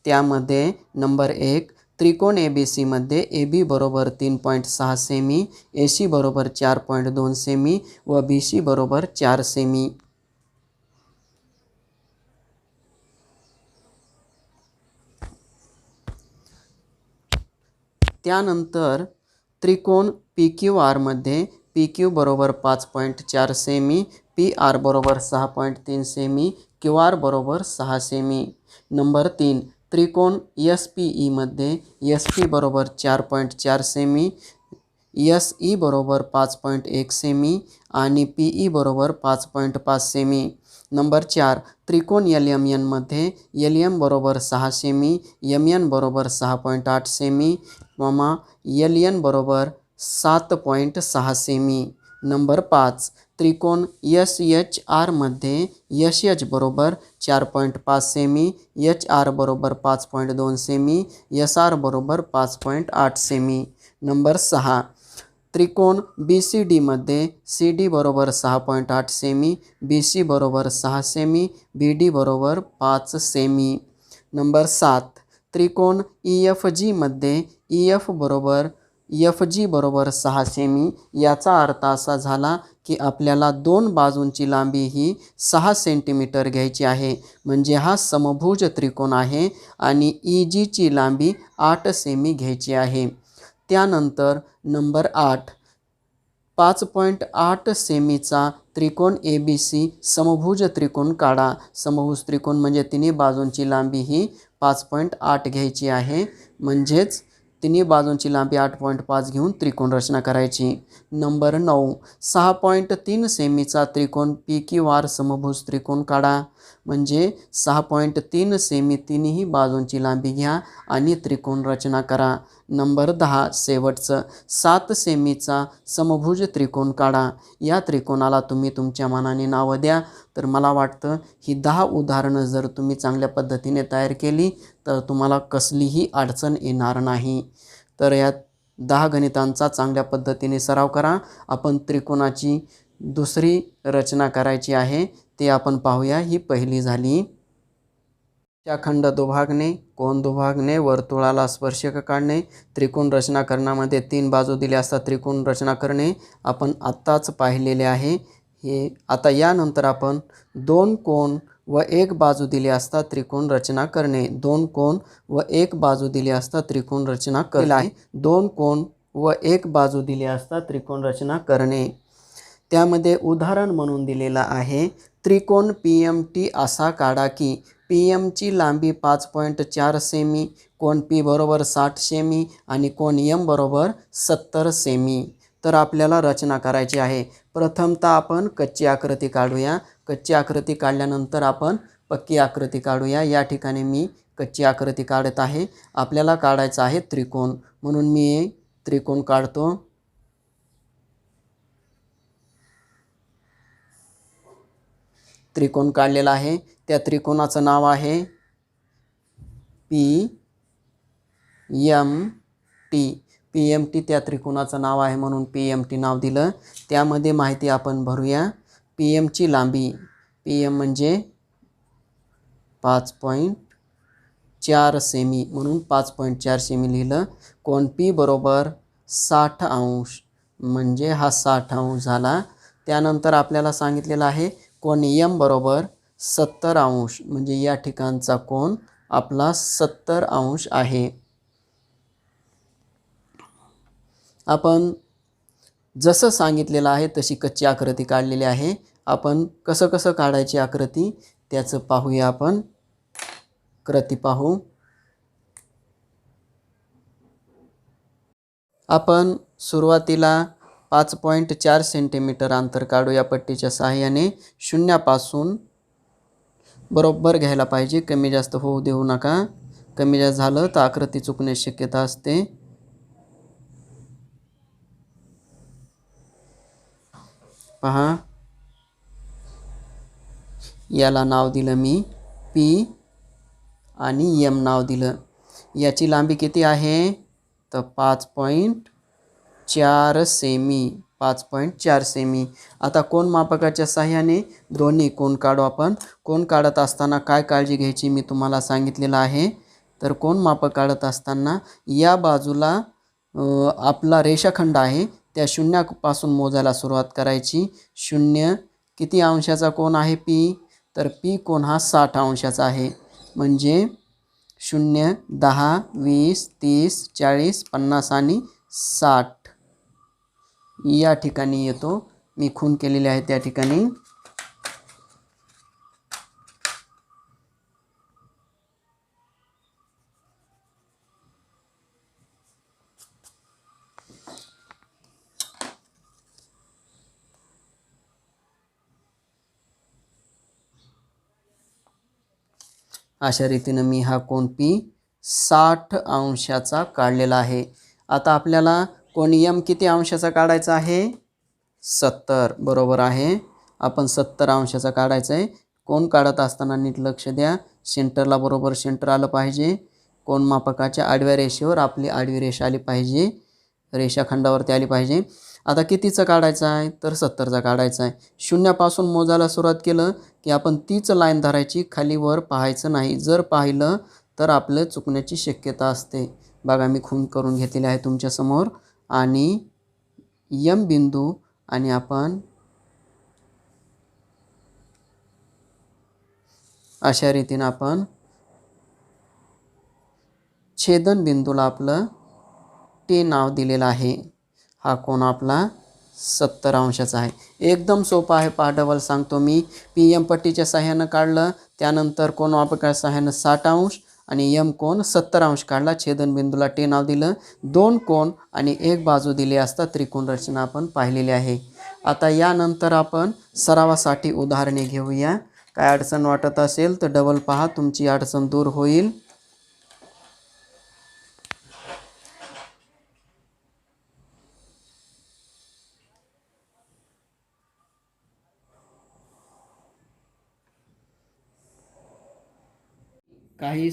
त्यामध्ये नंबर 1, त्रिकोण ABC मध्ये AB बरोबर 3.6 सेमी, AC बरोबर 4.2 सेमी व BC बरोबर 4 सेमी. त्यानंतर त्रिकोण PQR मध्ये PQ बरोबर 5.4 सेमी, PR बरोबर 6.3 सेमी, QR बरोबर 6 सेमी. नंबर 3, त्रिकोण SPE मध्ये SP बरोबर 4.4 सेमी, SE बरोबर 5.1 सेमी आणि PE बरोबर 5.5 सेमी. नंबर 4, त्रिकोण LMN मध्ये LM बरोबर 6 सेमी, MN बरोबर 6.8 सेमी, LN बरोबर 7.6 सेमी. नंबर 5, त्रिकोण SHR मध्ये SH बरोबर 4.5 सेमी, HR बरोबर 5.2 सेमी, SR बरोबर 5.8 सेमी. नंबर 6, त्रिकोण BCD मध्ये CD बरोबर 6.8 सेमी, BC बरोबर 6 सेमी, BD बरोबर 5 सेमी. नंबर 7, त्रिकोण EFG मध्ये EF बरोबर एफ जी बरोबर 6 सेमी. याचा अर्थ असा झाला की आपल्याला दोन बाजूंची लांबी ही 6 सेंटीमीटर घ्यायची आहे. म्हणजे हा समभुज त्रिकोण आहे आणि ई जीची लांबी 8 सेमी घ्यायची आहे. त्यानंतर नंबर 8, 5.8 सेमीचा त्रिकोण ए बी सी समभुज त्रिकोण काढा. समभुज त्रिकोण म्हणजे तिन्ही बाजूंची लांबी ही 5.8 घ्यायची आहे. म्हणजेच तिन्ही बाजूंची लांबी 8.5 घेऊन त्रिकोण रचना करायची. नंबर 9, 6.3 सेमीचा त्रिकोण पी क्यू आर समभुज त्रिकोण काढा. म्हणजे 6.3 सेमी तिन्ही बाजूंची लांबी घ्या आणि त्रिकोण रचना करा. नंबर 10, शेवटचं 7 सेमीचा समभुज त्रिकोण काढा. या त्रिकोणाला तुम्ही तुमच्या मनाने नावं द्या. तर मला वाटतं ही 10 उदाहरणं जर तुम्ही चांगल्या पद्धतीने तयार केली तर तुम्हाला कसलीही अडचण येणार नाही. तर या 10 गणितांचा चांगल्या पद्धतीने सराव करा. आपण त्रिकोणाची दुसरी रचना करायची आहे, ते आपण पाहूया. ही पहिली झाली. खंड दुभागणे, कोन दुभागणे, वर्तुळाला स्पर्शिका काढणे, त्रिकोण रचना करण्यामध्ये 3 बाजू दिल्या असता त्रिकोण रचना करणे आपण आत्ताच पाहिलेले आहे. हे आता यानंतर आपण 2 कोन व 1 बाजू दिली असता त्रिकोण रचना करणे. 2 कोन व 1 बाजू दिली असता त्रिकोण रचना करणे आहे. 2 कोन व 1 बाजू दिली असता त्रिकोण रचना करणे. त्यामध्ये उदाहरण म्हणून दिलेला आहे, त्रिकोण पी एम टी असा काढा की पी एमची लांबी 5.4 सेमी, कोन पी बरोबर 60 सेमी आणि कोन एम बरोबर 70 सेमी. तर आपल्याला रचना करायची आहे. प्रथमतः आपण कच्ची आकृती काढूया. कच्ची आकृती काढल्यानंतर आपण पक्की आकृती काढूया. या ठिकाणी मी कच्ची आकृती काढत आहे. आपल्याला काढायचा आहे त्रिकोण, म्हणून मी त्रिकोण काढतो. त्रिकोण काढलेला आहे. त्या त्रिकोणाचं नाव आहे P M T. P M T त्या त्रिकोणाचं नाव आहे म्हणून पी एम टी नाव दिलं. त्यामध्ये माहिती आपण भरूया. पी एमची लांबी, पी एम म्हणजे 5.4 सेमी म्हणून 5.4 सेमी लिहिलं. कोन पी बरोबर 60 अंश म्हणजे हा 60 अंश झाला. त्यानंतर आपल्याला सांगितलेलं आहे कोन एम बरोबर 70 अंश म्हणजे या ठिकाणचा कोन आपला 70 अंश आहे. आपण जसं सांगितलेलं आहे तशी कच्ची आकृती काढलेली आहे. आपण कसं कसं काढायची आकृती त्याचं पाहूया. आपण कृती पाहू. आपण सुरुवातीला 5.4 सेंटीमीटर अंतर काढू. या पट्टीच्या सहाय्याने शून्यापासून बरोबर घ्यायला पाहिजे. कमी जास्त होऊ देऊ नका. कमी जास्त झालं तर आकृती चुकण्याची शक्यता असते. पहा, याला नाव दिलं मी पी आणि एम नाव दिलं. याची लांबी किती आहे तर 5.4 सेमी. 5.4 सेमी. आता कोन मापकाच्या सहाय्याने दोन्ही कोन काढू आपण. कोन काढत असताना काय काळजी घ्यायची मी तुम्हाला सांगितलेलं आहे. तर कोन मापक काढत असताना या बाजूला आपला रेषाखंड आहे त्या शून्यापासून मोजायला सुरुवात करायची. 0 किती अंशाचा कोन आहे पी, तर पी कोन हा 60 अंशाचा आहे. म्हणजे 0, 10, 20, 30, 40, 50 आणि 60 या ठिकाणी येतो. मी खून केलेले आहे त्या ठिकाणी. अशा रीतीने मी हा कोन पी 60 अंशाचा काढलेला आहे. आता आपल्याला कोन एम किती अंशाचा काढायचा आहे 70 बरोबर आहे. आपण 70 अंशाचा काढायचा आहे. कोन काढत असताना नीट लक्ष द्या. सेंटरला बरोबर सेंटर आलं पाहिजे. कोन मापकाच्या आडव्या रेषेवर आपली आडवी रेषा आली पाहिजे. रेषाखंडावरती आली पाहिजे. आता कितीचं काढायचं आहे तर 70चा काढायचा आहे. शून्यापासून मोजायला सुरुवात केलं की आपण तीच लाईन धरायची. खाली वर पाहायचं नाही. जर पाहिलं तर आपलं चुकण्याची शक्यता असते. बघा मी खून करून घेतलेले आहे तुमच्यासमोर. आणि यम बिंदू आणि आपण अशा रीतीने आपण छेदन बिंदूला आपलं टी नाव दिलेलं आहे. हा कोण आपला 70 अंशाचा आहे. एकदम सोपा आहे. पहा डबल सांगतो मी. पी एम पट्टीच्या सहाय्यानं काढलं, त्यानंतर कोण मापकाच्या सहाय्यानं 60 अंश आणि यम कोण 70 अंश काढला. छेदनबिंदूला टी नाव दिलं. 2 कोण आणि एक बाजू दिली असता त्रिकोण रचना आपण पाहिलेली आहे. आता यानंतर आपण सरावासाठी उदाहरणे घेऊया. काय अडचण वाटत असेल तर डबल पहा, तुमची अडचण दूर होईल. काही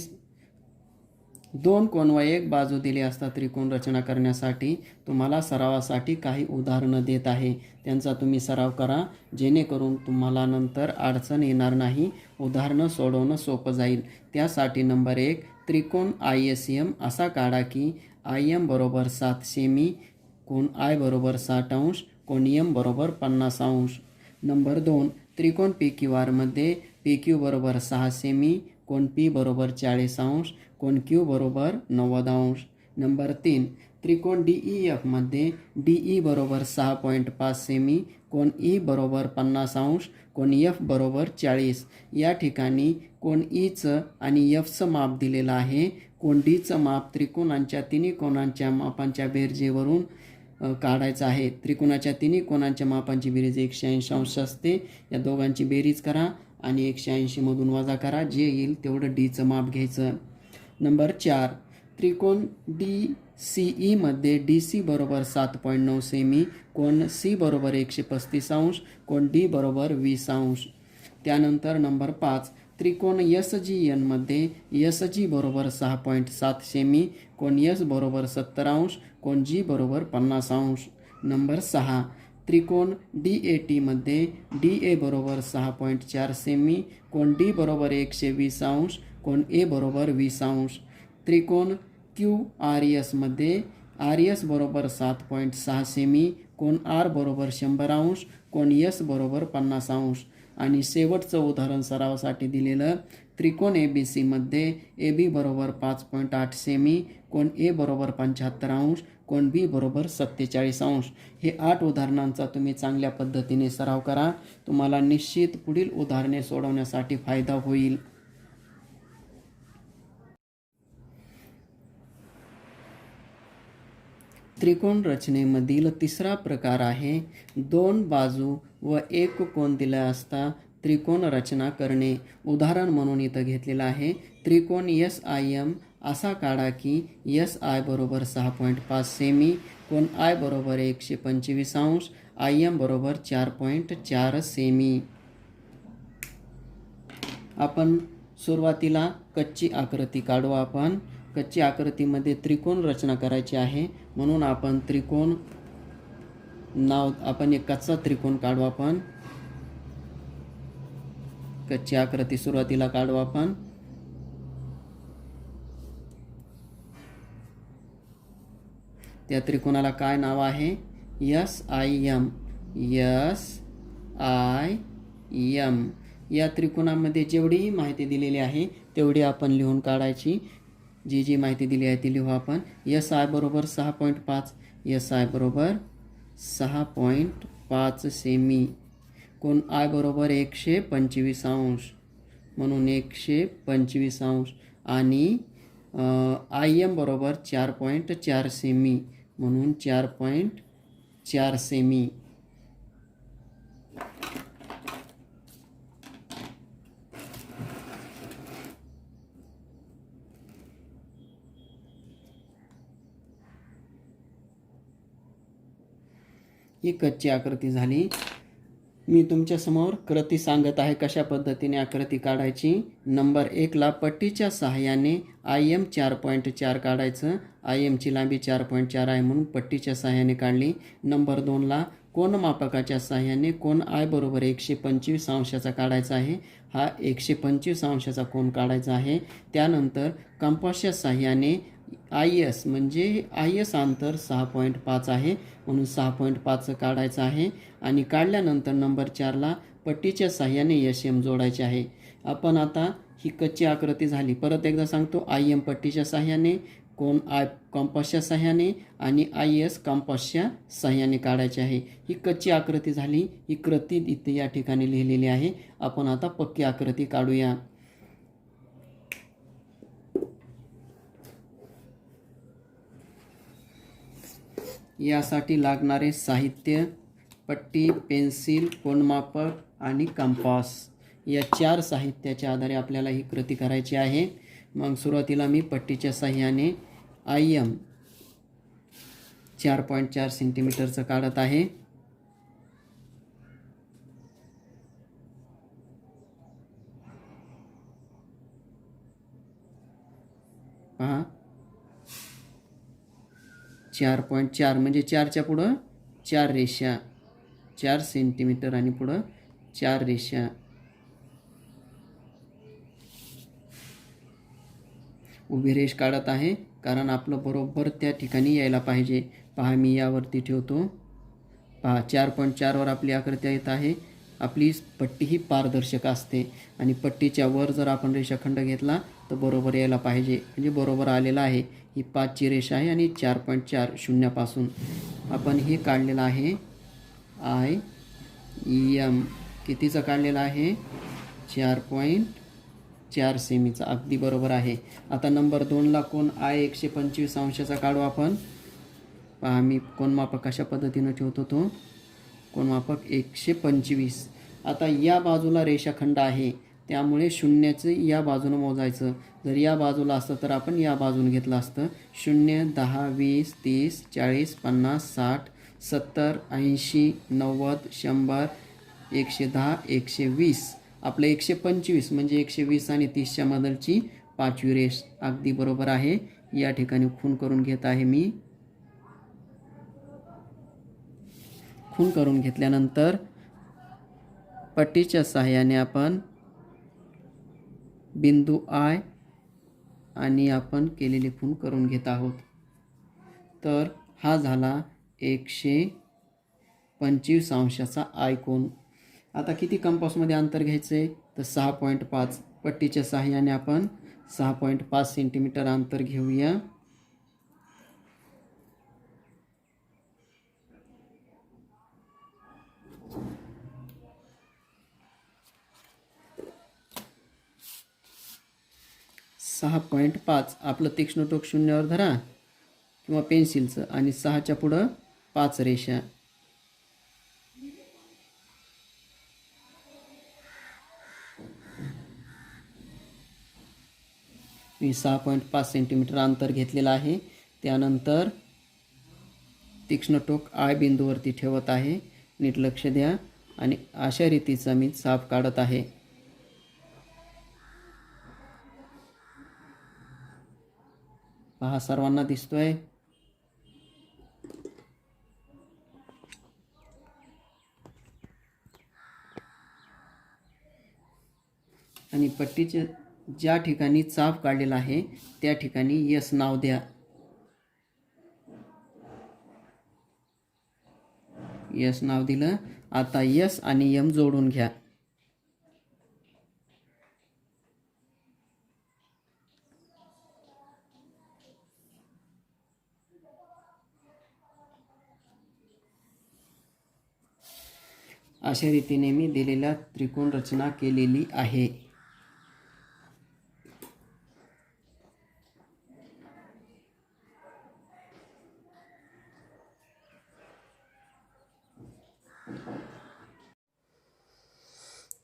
2 कोन व एक बाजू दिली असता त्रिकोण रचना करण्यासाठी तुम्हाला सरावासाठी काही उदाहरणं देत आहे. त्यांचा तुम्ही सराव करा, जेणेकरून तुम्हाला नंतर अडचण येणार नाही. उदाहरणं सोडवणं सोपं जाईल. त्यासाठी नंबर 1, त्रिकोण ISM असा काढा की IM बरोबर 7 सेमी, कोण I बरोबर 60 अंश, कोण M बरोबर 50 अंश. नंबर 2, त्रिकोण PQR मध्ये PQ बरोबर 6 सेमी, कोण P बरोबर 40 अंश, कोण Q बरोबर 90 अंश. नंबर 3, त्रिकोण DEF मध्ये DE बरोबर 6.5 सेमी, कोण E बरोबर 50 अंश, कोण F बरोबर 40. या ठिकाणी कोण Eचं आणि Fचं माप दिलेलं आहे. कोण Dचं माप त्रिकोणांच्या तिन्ही कोणांच्या मापांच्या बेरजेवरून काढायचं आहे. त्रिकोणाच्या तिन्ही कोणांच्या मापांची बेरीज 180 अंश असते. या दोघांची बेरीज करा आणि 180 मधून वजा करा. जे येईल तेवढं डीचं माप घ्यायचं. नंबर 4, त्रिकोण DCE मध्ये DC बरोबर 7.9 सेमी, कोण C बरोबर 135 अंश, कोण D बरोबर 20 अंश. त्यानंतर नंबर 5, त्रिकोण SGN मध्ये SG बरोबर 6.7 सेमी, कोण S बरोबर 70 अंश, कोण G बरोबर 50 अंश. नंबर 6, त्रिकोण DAT मध्ये DA बरोबर 6.4 सेमी, कोण D बरोबर 120 अंश, कोण A बरोबर 20 अंश. त्रिकोण QRS मध्ये RS बरोबर 7.6 सेमी, कोण R बरोबर 100 अंश, कोण S बरोबर 50 अंश. आणि शेवटचं उदाहरण सरावासाठी दिलेलं त्रिकोण ABC मध्ये AB बरोबर 5.8 सेमी, कोण A बरोबर 75 अंश, कोण B बरोबर 47 अंश. हे 8 उदाहरणांचा तुम्ही चांगल्या पद्धतीने सराव करा. तुम्हाला निश्चित पुढील उदाहरणे सोडवण्यासाठी फायदा होईल. त्रिकोण रचनेमधील तिसरा प्रकार आहे 2 बाजू व एक कोन दिला असता त्रिकोण रचना करणे. उदाहरण म्हणून इथं घेतलेलं आहे. त्रिकोण SIM असा काढा की SI बरोबर 6.5 सेमी, कोण I बरोबर 125 अंश, IM बरोबर 4.4 सेमी. आपण सुरुवातीला कच्ची आकृती काढू. आपण कच्ची आकृतीमध्ये त्रिकोण रचना करायची आहे, म्हणून आपण त्रिकोण नाव आपण एक कच्चा त्रिकोण काढू. आपण कच्ची आकृती सुरुवातीला काढू. आपण त्या त्रिकोणाला काय नाव आहे? SIM. SIM. या त्रिकोणामध्ये जेवढी माहिती दिलेली आहे तेवढी आपण लिहून काढायची. जी माहिती दिली आहे ती लिहू आपण. SI बरोबर 6.5, SI बरोबर 6.5 सेमी, कोण I बरोबर 125 अंश, म्हणून 125 अंश, आणि IM बरोबर 4.4 सेमी, म्हणून 4.4 सेमी. ही कच्ची आकृती झाली. मी तुमच्यासमोर कृती सांगत आहे कशा पद्धतीने आकृती काढायची. नंबर 1ला पट्टीच्या सहाय्याने IM 4.4 काढायचं. IMची लांबी 4.4 आहे म्हणून पट्टीच्या सहाय्याने काढली. नंबर 2ला कोन मापकाच्या सहाय्याने कोन I बरोबर 125 अंशाचा काढायचा आहे. हा 125 अंशाचा कोन काढायचा आहे. त्यानंतर कंपासच्या सहाय्याने IS म्हणजे IS अंतर 6.5 आहे, म्हणून 6.5 काढायचं आहे आणि काढल्यानंतर नंबर 4ला पट्टीच्या साह्याने SM जोडायचे आहे. आपण आता ही कच्ची आकृती झाली. परत एकदा सांगतो, IM पट्टीच्या साह्याने, कोन I कॉम्पासच्या साह्याने आणि IS कॉम्पासच्या साह्याने काढायची आहे. ही कच्ची आकृती झाली. ही कृती इथे या ठिकाणी लिहिलेली आहे. आपण आता पक्की आकृती काढूया. यासाठी लागणारे साहित्य पट्टी, पेन्सिल, कोनमापक आणि कंपास या 4 साहित्याच्या आधारे आपल्याला ही कृती करायची आहे. मग सुरुवातीला मी पट्टीच्या साह्याने IM 4.4 सेंटीमीटरचं काढत आहे. पहा 4.4 म्हणजे 4च्या पुढं 4 रेषा, 4 सेंटीमीटर आणि पुढं 4 रेषा. उभी रेष काढत आहे कारण आपलं बरोबर त्या ठिकाणी यायला पाहिजे. पहा मी यावरती ठेवतो. पहा 4.4 वर आपली आकृती येत आहे. आपली पट्टी ही पारदर्शक असते आणि पट्टीच्या वर जर आपण रेषाखंड घेतला तर बरोबर यायला पाहिजे, म्हणजे बरोबर आलेला आहे. ही 5ची रेषा आहे आणि 4.4 शून्यापासून आपण हे काढलेलं आहे. IM कितीचं काढलेलं आहे? 4.4 सेमीचा. अगदी बरोबर आहे. आता नंबर 2ला कोन I 125 अंशाचा काढू आपण. पहा मी कोनमापक कशा पद्धतीनं ठेवतो तो. कोनमापक 125. आता या बाजूला रेषाखंड आहे त्यामुळे शून्याचं या बाजूनं मोजायचं. जर या बाजूला असतं तर आपण या बाजून घेतलं असतं. 0, 10, 20, 30, 40, 50, 60, 70, 80, 90, 100, 110, 120. आपलं 125 म्हणजे 120 आणि 30च्या मधलची 5वी रेष. अगदी बरोबर आहे. या ठिकाणी खून करून घेत आहे मी. खून करून घेतल्यानंतर पट्टीच्या सहाय्याने आपण बिंदू I आणि आपण केलेली खूण करून घेत आहोत. तर हा झाला 125 अंशाचा I कोन. आता किती कंपासमध्ये अंतर घ्यायचे तर 6.5. पट्टीच्या सहाय्याने आपण 6.5 सेंटीमीटर अंतर घेऊया. .5 आपलं तीक्ष्ण टोक 0वर धरा किंवा पेन्सिलचं आणि 6च्या पुढं 5 रेषा. मी 6.5 सेंटीमीटर अंतर घेतलेलं आहे. त्यानंतर तीक्ष्ण टोक I बिंदूवरती ठेवत आहे. नीट लक्ष द्या आणि अशा रीतीचा मी चाप काढत आहे. पहा सर्वांना दिसतोय. आणि पट्टीचे ज्या ठिकाणी चाप काढलेला आहे त्या ठिकाणी S नाव द्या. S नाव दिलं. आता S आणि M जोडून घ्या. अशा रीतीने मी दिलेल्या त्रिकोण रचना केलेली आहे.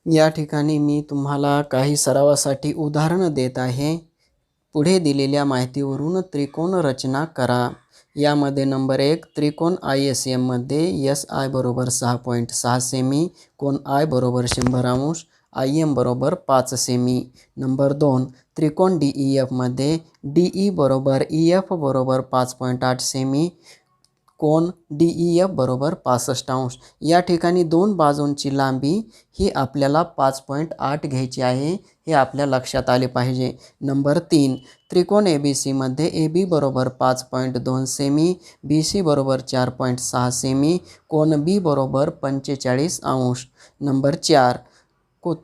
या ठिकाणी मी तुम्हाला काही सरावासाठी उदाहरणं देत आहे. पुढे दिलेल्या माहितीवरून त्रिकोण रचना करा. यामध्ये नंबर 1 त्रिकोण ISM मध्ये SI बरोबर 6.6 सेमी, कोन I बरोबर 100 अंश, IM बरोबर 5 सेमी. नंबर 2 त्रिकोण DEF मध्ये DE बरोबर EF बरोबर 5.8 सेमी, कोन DEF बरोबर 65°. या ठिकाणी दोन बाजूंची लांबी ही आपल्याला 5.8 घ्यायची आहे, हे आपल्या लक्षात आले पाहिजे. नंबर 3, त्रिकोण ABC मध्ये AB बरोबर 5.2 सेमी, BC बरोबर 4.6 सेमी, कोन B बरोबर 45°. नंबर 4,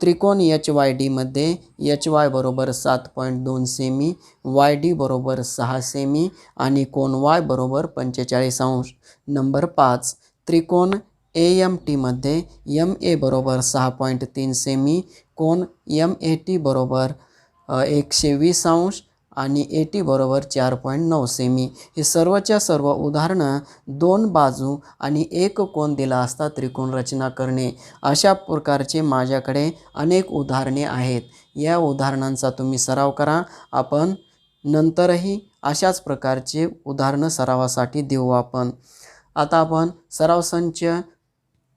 त्रिकोण HYD मध्ये HY बरोबर 7.2 सेमी, YD बरोबर 6 सेमी आणि कोन Y बरोबर 45°. नंबर 5, त्रिकोण AMT मध्ये MA बरोबर 6.3 सेमी, कोन MAT बरोबर 120° आणि AT बरोबर 4.9 सेमी. हे सर्वच्या सर्व उदाहरणं दोन बाजू आणि एक कोन दिला असता त्रिकोण रचना करणे. अशा प्रकारचे माझ्याकडे अनेक उदाहरणे आहेत. या उदाहरणांचा तुम्ही सराव करा. आपण नंतरही अशाच प्रकारचे उदाहरणं सरावासाठी देऊ आपण. आता आपण सराव संच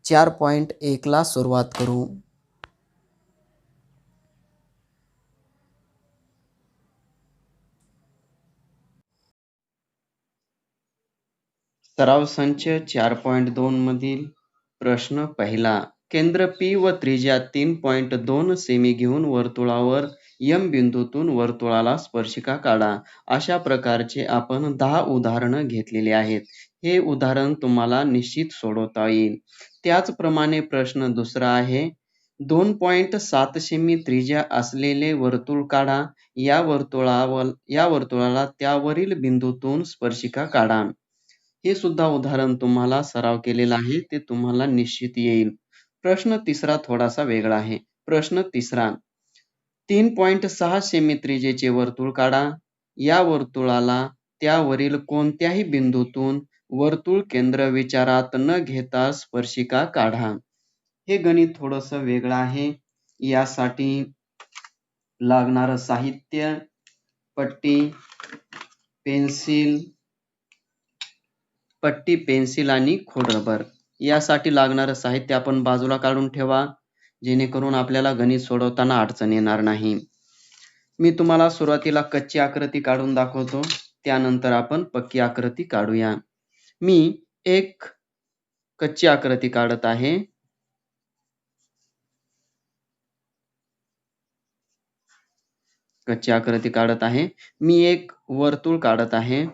4.1 ला सुरुवात करू. सराव संच 4.2 मधील प्रश्न पहिला. केंद्र P व त्रिज्या 3.2 सेमी घेऊन वर्तुळावर M बिंदूतून वर्तुळाला स्पर्शिका काढा. अशा प्रकारचे आपण 10 उदाहरणं घेतलेली आहेत. हे उदाहरण तुम्हाला निश्चित सोडवता येईल. त्याचप्रमाणे प्रश्न दुसरा आहे. 2.7 सेमी त्रिज्या असलेले वर्तुळ काढा. या वर्तुळाला त्यावरील बिंदूतून स्पर्शिका काढा. हे सुद्धा उदाहरण तुम्हाला सराव केलेलं आहे, ते तुम्हाला निश्चित येईल. प्रश्न तिसरा थोडासा वेगळा आहे. प्रश्न तिसरा, 3.6 सेमी त्रिज्येचे वर्तुळ काढा. या वर्तुळाला त्यावरील कोणत्याही बिंदूतून वर्तुळ केंद्र विचारात न घेता स्पर्शिका काढा. हे गणित थोडंसं वेगळं आहे. यासाठी लागणारं साहित्य पट्टी, पेन्सिल आणि खोडरबर. यासाठी लागणारं साहित्य आपण बाजूला काढून ठेवा, जेणेकरून आपल्याला गणित सोडवताना अडचण येणार नाही. मी तुम्हाला सुरुवातीला कच्ची आकृती काढून दाखवतो, त्यानंतर आपण पक्की आकृती काढूया. मी एक कच्ची आकृती काढत आहे. मी एक वर्तुळ काढत आहे.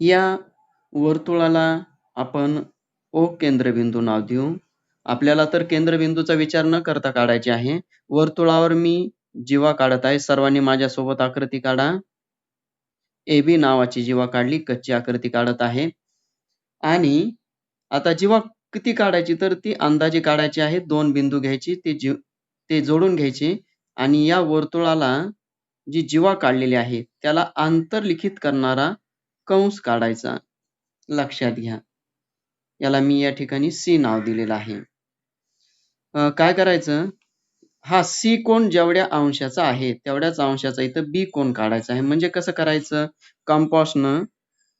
या वर्तुळाला आपण O केंद्रबिंदू नाव देऊ. आपल्याला तर केंद्रबिंदूचा विचार न करता काढायचे आहे. वर्तुळावर मी जीवा काढत आहे. सर्वांनी माझ्यासोबत आकृती काढा. AB नावाची जीवा काढली, कच्ची आकृती काढत आहे. आणि आता जीवा किती काढायची, तर ती अंदाजे काढायची आहे. 2 बिंदू घ्यायची, ते जोडून घ्यायचे आणि या वर्तुळाला जी जीवा काढलेली आहे त्याला आंतरलिखित करणारा कंस काढायचा. लक्षात घ्या. याला मी या ठिकाणी C नाव दिलेलं आहे. काय करायचं, हा C कोण जेवढ्या अंशाचा आहे तेवढ्याच अंशाचा इथं B कोण काढायचा आहे. म्हणजे कसं करायचं, कंपासनं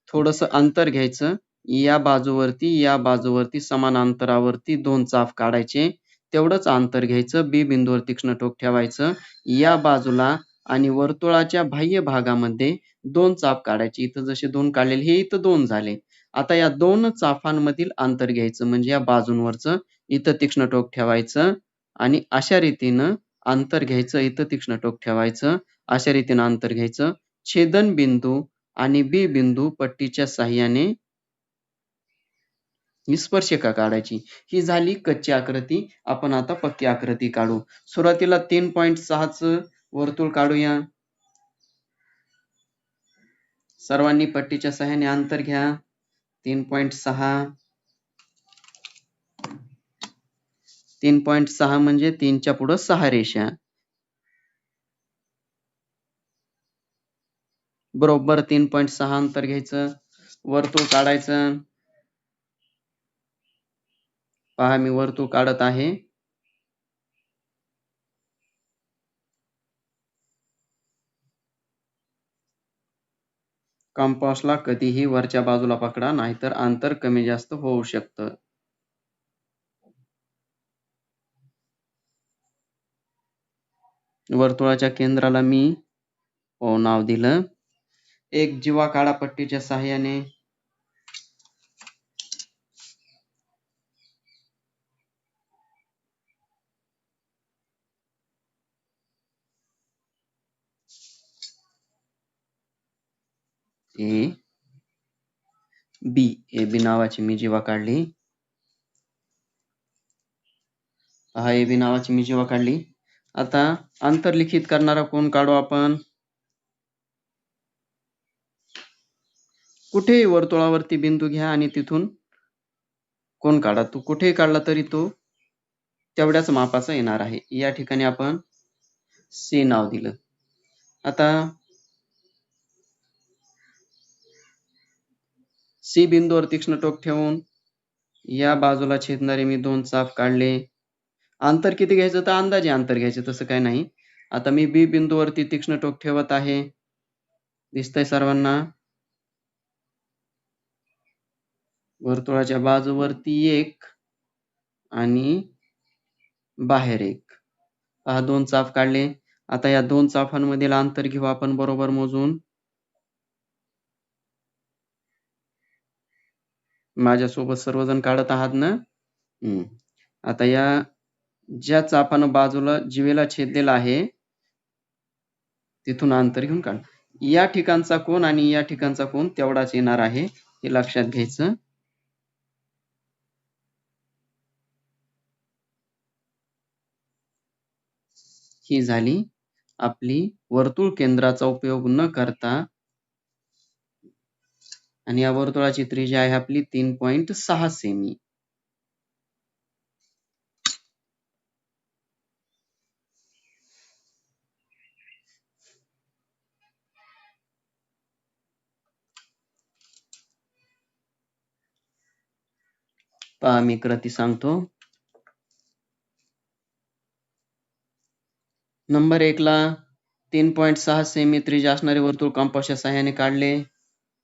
थोडंसं अंतर घ्यायचं. या बाजूवरती समान अंतरावरती 2 चाप काढायचे. तेवढंच अंतर घ्यायचं. B बिंदूवर तीक्ष्ण टोक ठेवायचं. या बाजूला आणि वर्तुळाच्या बाह्य भागामध्ये 2 चाप काढायचे. इथं जसे 2 काढलेले, हे इथं 2 झाले. आता या 2 चापांमधील अंतर घ्यायचं, म्हणजे या बाजूंवरचं इथं तीक्ष्ण टोक ठेवायचं आणि अशा रीतीनं अंतर घ्यायचं. इथं तीक्ष्ण टोक ठेवायचं, अशा रीतीनं अंतर घ्यायचं. छेदन बिंदू आणि B बिंदू पट्टीच्या साहाय्याने ही स्पर्शिका काढायची. ही झाली कच्ची आकृती. आपण आता पक्की आकृती काढू. सुरुवातीला 3.6 चं वर्तुळ काढूया. सर्वांनी पट्टीच्या साहाय्याने अंतर घ्या. 3.6 म्हणजे 3च्या पुढं 6 रेषा. बरोबर 3.6 अंतर घ्यायचं, वर्तुळ काढायचं. पहा, मी वर्तुळ काढत आहे. कंपासला कधीही वरच्या बाजूला पकडा, नाहीतर अंतर कमी जास्त होऊ शकतं. वर्तुळाच्या केंद्राला मी O नाव दिलं. एक जीवा काढा पट्टीच्या साहाय्याने. ए बी नावाची मी जीवा काढली. ए बी नावाची मी जीवा काढली. आता अंतर्लिखित करणारा कोण काढू आपण? कुठेही वर्तुळावरती बिंदू घ्या आणि तिथून कोण काढा. तू कुठेही काढला तरी तो तेवढ्याच मापाचा येणार आहे. या ठिकाणी आपण सी नाव दिलं. आता सी बिंदूवर तीक्ष्ण टोक ठेवून या बाजूला छेदणारे मी 2 चाप काढले. अंतर किती घ्यायचं तर अंदाजे अंतर घ्यायचं, तसं काय नाही. आता मी बी बिंदूवरती तीक्ष्ण टोक ठेवत आहे. दिसतंय सर्वांना? वर्तुळाच्या बाजूवरती 1 आणि बाहेर 1. पहा 2 चाप काढले. आता या 2 चापांमधील अंतर घेऊ आपण बरोबर मोजून. माझ्यासोबत सर्वजण काढत आहात ना? आता या ज्या चापानं बाजूला जीवेला छेदलेला आहे तिथून अंतर घेऊन काढ. या ठिकाणचा कोन आणि या ठिकाणचा कोन तेवढाच येणार आहे, हे लक्षात घ्यायचं. ही झाली आपली वर्तुळ केंद्राचा उपयोग न करता, आणि या वर्तुळाची त्रिज्या आहे आपली 3.6 सेमी. पहा मी कृती सांगतो. नंबर 1 ला 3.6 सेमी त्रिज्या असणारे वर्तुळ कंपासच्या साहाय्याने काढले.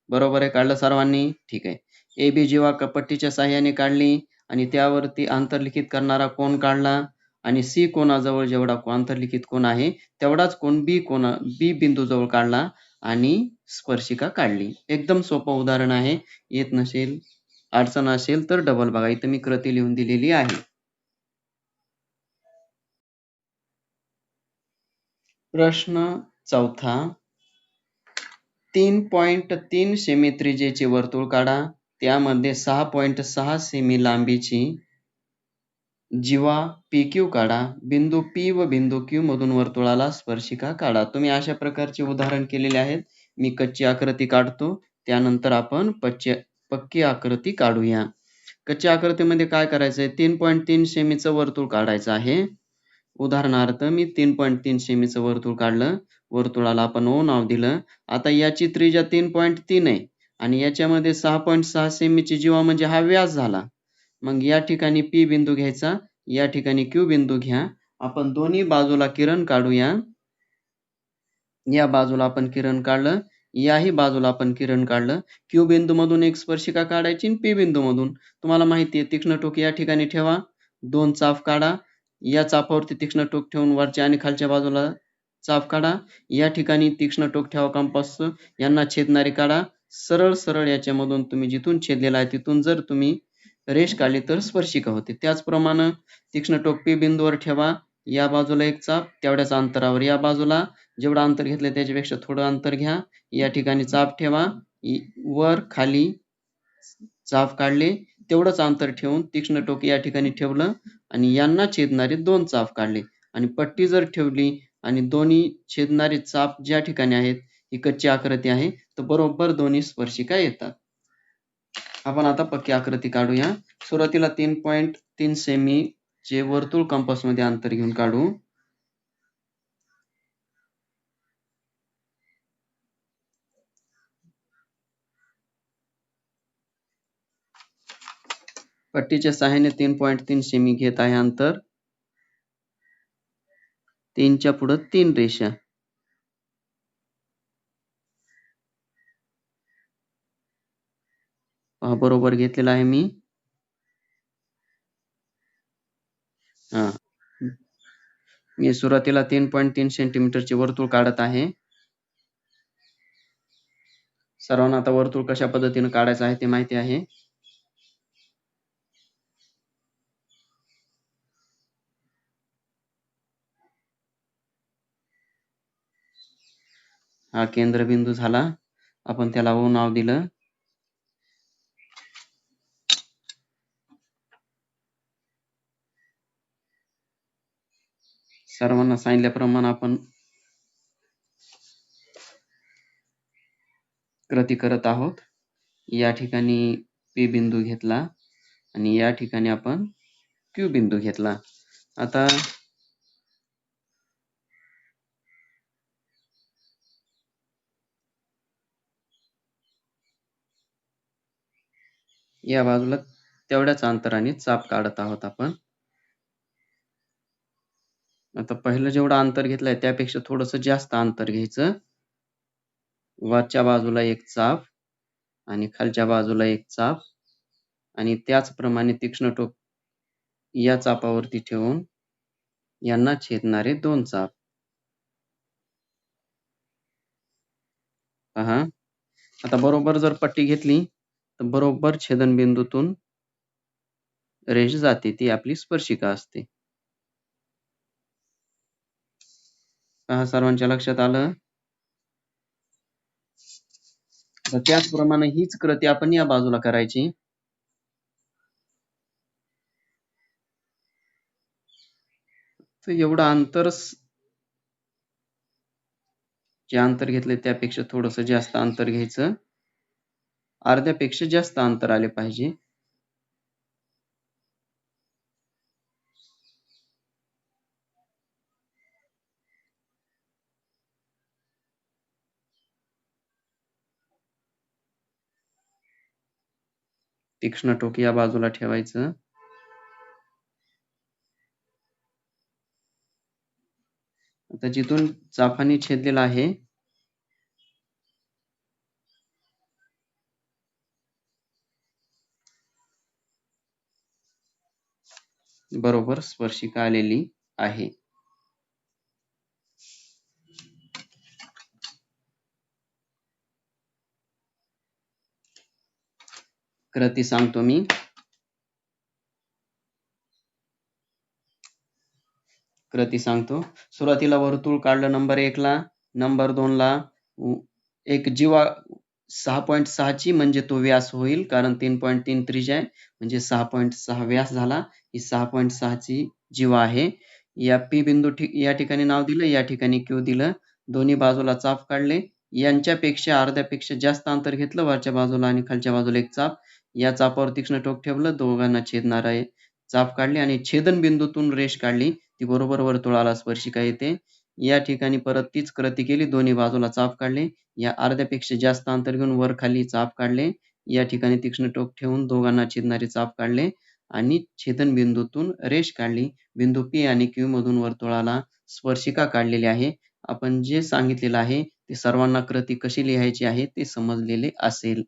बरोबर आहे, काढलं सर्वांनी? ठीक आहे. ए बी जीवा पट्टीच्या साहाय्याने काढली आणि त्यावरती अंतर्लिखित करणारा कोन काढला आणि सी कोनाजवळ जेवढा अंतर्लिखित कोन आहे तेवढाच कोन बी बिंदूजवळ काढला आणि स्पर्शिका काढली. एकदम सोपं उदाहरण आहे. येत नसेल, अडचण असेल तर डबल बघा. इथं मी कृती लिहून दिलेली आहे. प्रश्न 4. 3.3 सेमी त्रिज्येचे वर्तुळ काढा. त्यामध्ये 6.6 सेमी लांबीची जीवा PQ काढा. बिंदू P व बिंदू Q मधून वर्तुळाला स्पर्शिका काढा. तुम्ही अशा प्रकारचे उदाहरण केलेले आहेत. मी कच्ची आकृती काढतो, त्यानंतर आपण पक्की आकृती काढूया. कच्च्या आकृतीमध्ये काय करायचंय? 3.3 सेमीचं वर्तुळ काढायचं आहे. उदाहरणार्थ मी 3.3 सेमीचं वर्तुळ काढलं. वर्तुळाला आपण O नाव दिलं. आता याची त्रिज्या 3.3 आहे आणि याच्यामध्ये 6.6 सेमीची जीवा म्हणजे हा व्यास झाला. मग या ठिकाणी P बिंदू घ्यायचा, या ठिकाणी Q बिंदू घ्या. आपण दोन्ही बाजूला किरण काढूया. या बाजूला आपण किरण काढलं, याही बाजूला आपण किरण काढलं. Q बिंदूमधून एक स्पर्शिका काढायची आणि P बिंदूमधून. तुम्हाला माहिती आहे तीक्ष्ण टोक या ठिकाणी ठेवा. 2 चाप काढा. या चापावरती तीक्ष्ण टोक ठेवून वरच्या आणि खालच्या बाजूला चाप काढा. या ठिकाणी तीक्ष्ण टोक ठेवा कंपासचं. यांना छेदणारे काढा. सरळ सरळ याच्यामधून तुम्ही जिथून छेदलेला आहे तिथून जर तुम्ही रेष काढली तर स्पर्शिका होते. त्याचप्रमाणे तीक्ष्ण टोक P बिंदूवर ठेवा. या बाजूला एक चाप, तेवढ्याच अंतरावर या बाजूला. जेवढं अंतर घेतलं त्याच्यापेक्षा थोडं अंतर घ्या. या ठिकाणी चाप ठेवा. वर खाली चाप काढले, तेवढंच अंतर ठेवून तीक्ष्ण टोक या ठिकाणी ठेवलं आणि यांना छेदणारे 2 चाप काढले आणि पट्टी जर ठेवली आणि दोन्ही छेदणारे चाप ज्या ठिकाणी आहेत, ही कच्ची आकृती आहे, तर बरोबर दोन्ही स्पर्शिका येतात. आपण आता पक्की आकृती काढूया. सुरुवातीला 3.3 सेमी चे वर्तुळ कंपासमध्ये अंतर घेऊन काढू. पट्टीच्या सहाय्याने 3.3 सेमी घेत आहे अंतर. 3च्या पुढे 3 रेषा. बरोबर घेतलेला आहे मी. मी सुरुवातीला 3.3 सेंटीमीटरचे वर्तुळ काढत आहे. सर्वांना आता वर्तुळ कशा पद्धतीने काढायचं आहे ते माहिती आहे. हा केंद्रबिंदू झाला. आपण त्याला O नाव दिलं. सर्वांना सांगितल्याप्रमाणे आपण कृती करत आहोत. या ठिकाणी P बिंदू घेतला आणि या ठिकाणी आपण Q बिंदू घेतला. आता या बाजूला तेवढ्याच अंतराने चाप काढत आहोत आपण. आता पहिलं जेवढं अंतर घेतलंय त्यापेक्षा थोडंसं जास्त अंतर घ्यायचं. वरच्या बाजूला एक चाप आणि खालच्या बाजूला एक चाप आणि त्याचप्रमाणे तीक्ष्ण टोक या चापावरती ठेवून यांना छेदणारे 2 चाप. पहा, आता बरोबर जर पट्टी घेतली तर बरोबर छेदनबिंदूतून रेष जाते. ती आपली स्पर्शिका असते. पहा, सर्वांच्या लक्षात आलं. तर त्याचप्रमाणे हीच कृती आपण या बाजूला करायची. तर एवढं अंतर जे अंतर घेतले त्यापेक्षा थोडंसं जास्त अंतर घ्यायचं. अर्ध्यापेक्षा जास्त अंतर आले पाहिजे. तीक्ष्ण टोक या बाजूला ठेवायचं. आता जिथून चापाने छेदलेला आहे बरोबर स्पर्शिका आलेली आहे. कृती सांगतो मी. कृती सांगतो. सुरुवातीला वर्तुळ काढलं नंबर 1 ला, नंबर 2 ला एक जीवा 6.6 ची म्हणजे तो व्यास होईल, कारण 3.3 त्रिज्या आहे म्हणजे 6.6 व्यास झाला. ही 6.6 ची जीवा आहे. या P बिंदू या ठिकाणी नाव दिलं, या ठिकाणी Q दिलं. दोन्ही बाजूला चाप काढले. यांच्यापेक्षा अर्ध्यापेक्षा जास्त अंतर घेतलं वरच्या बाजूला आणि खालच्या बाजूला एक चाप. या चापावर तीक्ष्ण टोक ठेवलं, दोघांना छेदणारा चाप काढले आणि छेदन बिंदूतून रेष काढली. ती बरोबर वर्तुळाला स्पर्शिका येते. या ठिकाणी परत तीच कृती केली. दोन्ही बाजूला चाप काढले. या अर्ध्यापेक्षा जास्त अंतर घेऊन वर खाली चाप काढले. या ठिकाणी तीक्ष्ण टोक ठेवून दोघांना छेदणारे चाप काढले आणि छेदन बिंदूतून रेष काढली. बिंदू P आणि Q मधून वर्तुळाला स्पर्शिका काढलेली आहे. आपण जे सांगितलेलं आहे ते सर्वांना कृती कशी लिहायची आहे ते समजलेले असेल.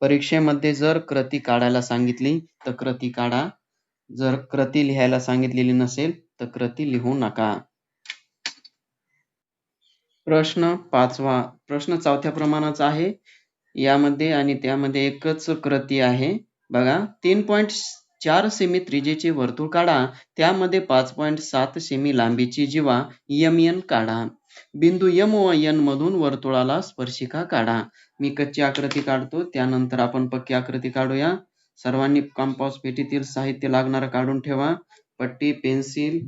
परीक्षेमध्ये जर कृती काढायला सांगितली तर कृती काढा. जर कृती लिहायला सांगितलेली नसेल तर कृती लिहू नका. प्रश्न 5वा. प्रश्न 4थ्या क्रमांकाचा आहे. यामध्ये आणि त्यामध्ये एकच कृती आहे. बघा, 3.4 सेमी त्रिज्येचे वर्तुळ काढा. त्यामध्ये 5.7 सेमी लांबीची जीवा MN काढा. बिंदू M व N मधून वर्तुळाला स्पर्शिका काढा. मी कच्ची आकृती काढतो, त्यानंतर आपण पक्की आकृती काढूया. सर्वांनी कंपास पेटीतील साहित्य लागणारं काढून ठेवा. पट्टी, पेन्सिल,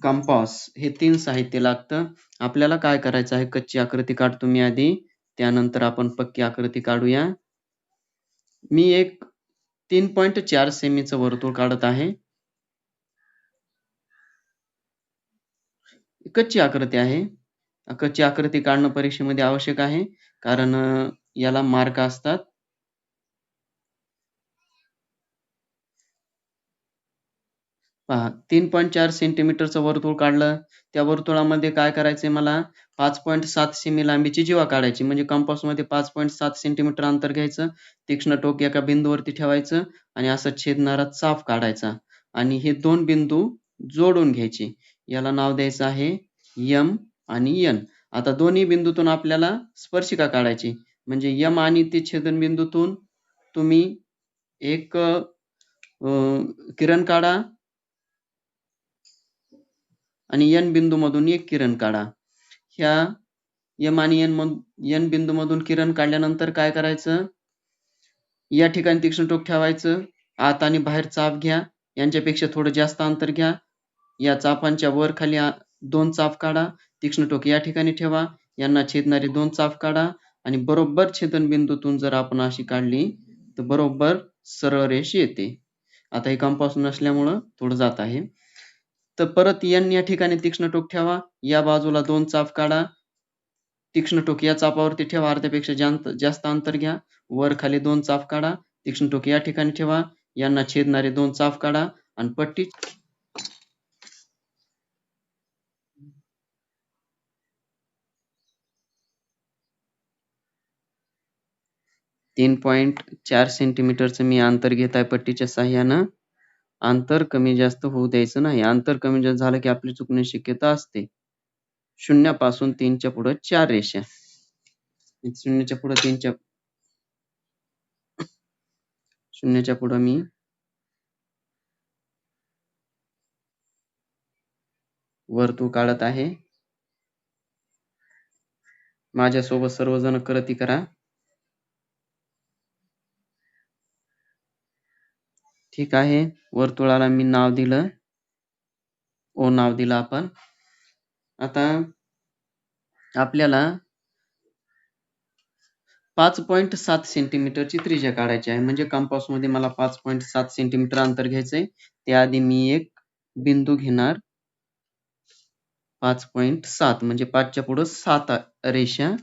कंपास हे 3 साहित्य लागतं. आपल्याला काय करायचं आहे, कच्ची आकृती काढतो मी आधी, त्यानंतर आपण पक्की आकृती काढूया. मी एक 3.4 सेमीचं वर्तुळ काढत आहे. कच्ची आकृती आहे. कच्ची आकृती काढणं परीक्षेमध्ये आवश्यक आहे, कारण याला मार्क असतात. पहा, 3.4 सेंटीमीटरचं वर्तुळ काढलं. त्या वर्तुळामध्ये काय करायचंय मला, 5.7 सेमी लांबीची जीवा काढायची. म्हणजे कंपासमध्ये 5.7 सेंटीमीटर अंतर घ्यायचं. तीक्ष्ण टोक एका बिंदूवरती ठेवायचं आणि असा छेदणारा चाप काढायचा आणि हे 2 बिंदू जोडून घ्यायचे. याला नाव द्यायचं आहे यम आणि एन. आता दोन्ही बिंदूतून आपल्याला स्पर्शिका काढायची. म्हणजे यम आणि ते छेदनबिंदूतून तुम्ही एक किरण काढा आणि एन बिंदूमधून एक किरण काढा. ह्या यम आणि एन बिंदूमधून किरण काढल्यानंतर काय करायचं? या ठिकाणी तीक्ष्ण टोक ठेवायचं. आत आणि बाहेर चाप घ्या. यांच्यापेक्षा थोडं जास्त अंतर घ्या. या चापांच्या वर खाली 2 चाप काढा. तीक्ष्ण टोक या ठिकाणी ठेवा. यांना छेदणारे 2 चाप काढा आणि बरोबर छेदनबिंदूतून जर आपण अशी काढली तर बरोबर सरळ रेष येते. आता हे कंपास नसल्यामुळं थोडं जात आहे. तर परत एन या ठिकाणी तीक्ष्ण टोक ठेवा. या बाजूला 2 चाप काढा. तीक्ष्ण टोक या चापावरती ठेवा. अर्ध्यापेक्षा जास्त अंतर घ्या. वर खाली 2 चाप काढा. तीक्ष्ण टोक या ठिकाणी ठेवा. यांना छेदणारे 2 चाप काढा आणि पट्टी 3.4 सेंटीमीटरचं मी अंतर घेत आहे पट्टीच्या साहाय्यानं. अंतर कमी जास्त होऊ द्यायचं नाही. अंतर कमी जास्त झालं की आपली चुकण्याची शक्यता असते. शून्यापासून 3च्या पुढं 4 रेषा. शून्याच्या पुढं 0च्या पुढं मी वर्तुळ काढत आहे. माझ्यासोबत सर्वजण कृती करा. ठीक आहे. वर्तुळाला मी नाव दिलं. ओ नाव दिलं आपण. आता आपल्याला 5.7 सेंटीमीटरची त्रिज्या काढायची आहे. म्हणजे कंपासमध्ये मला 5.7 सेंटीमीटर अंतर घ्यायचंय. त्याआधी मी एक बिंदू घेणार. 5.7 म्हणजे 5च्या पुढं 7 रेषा.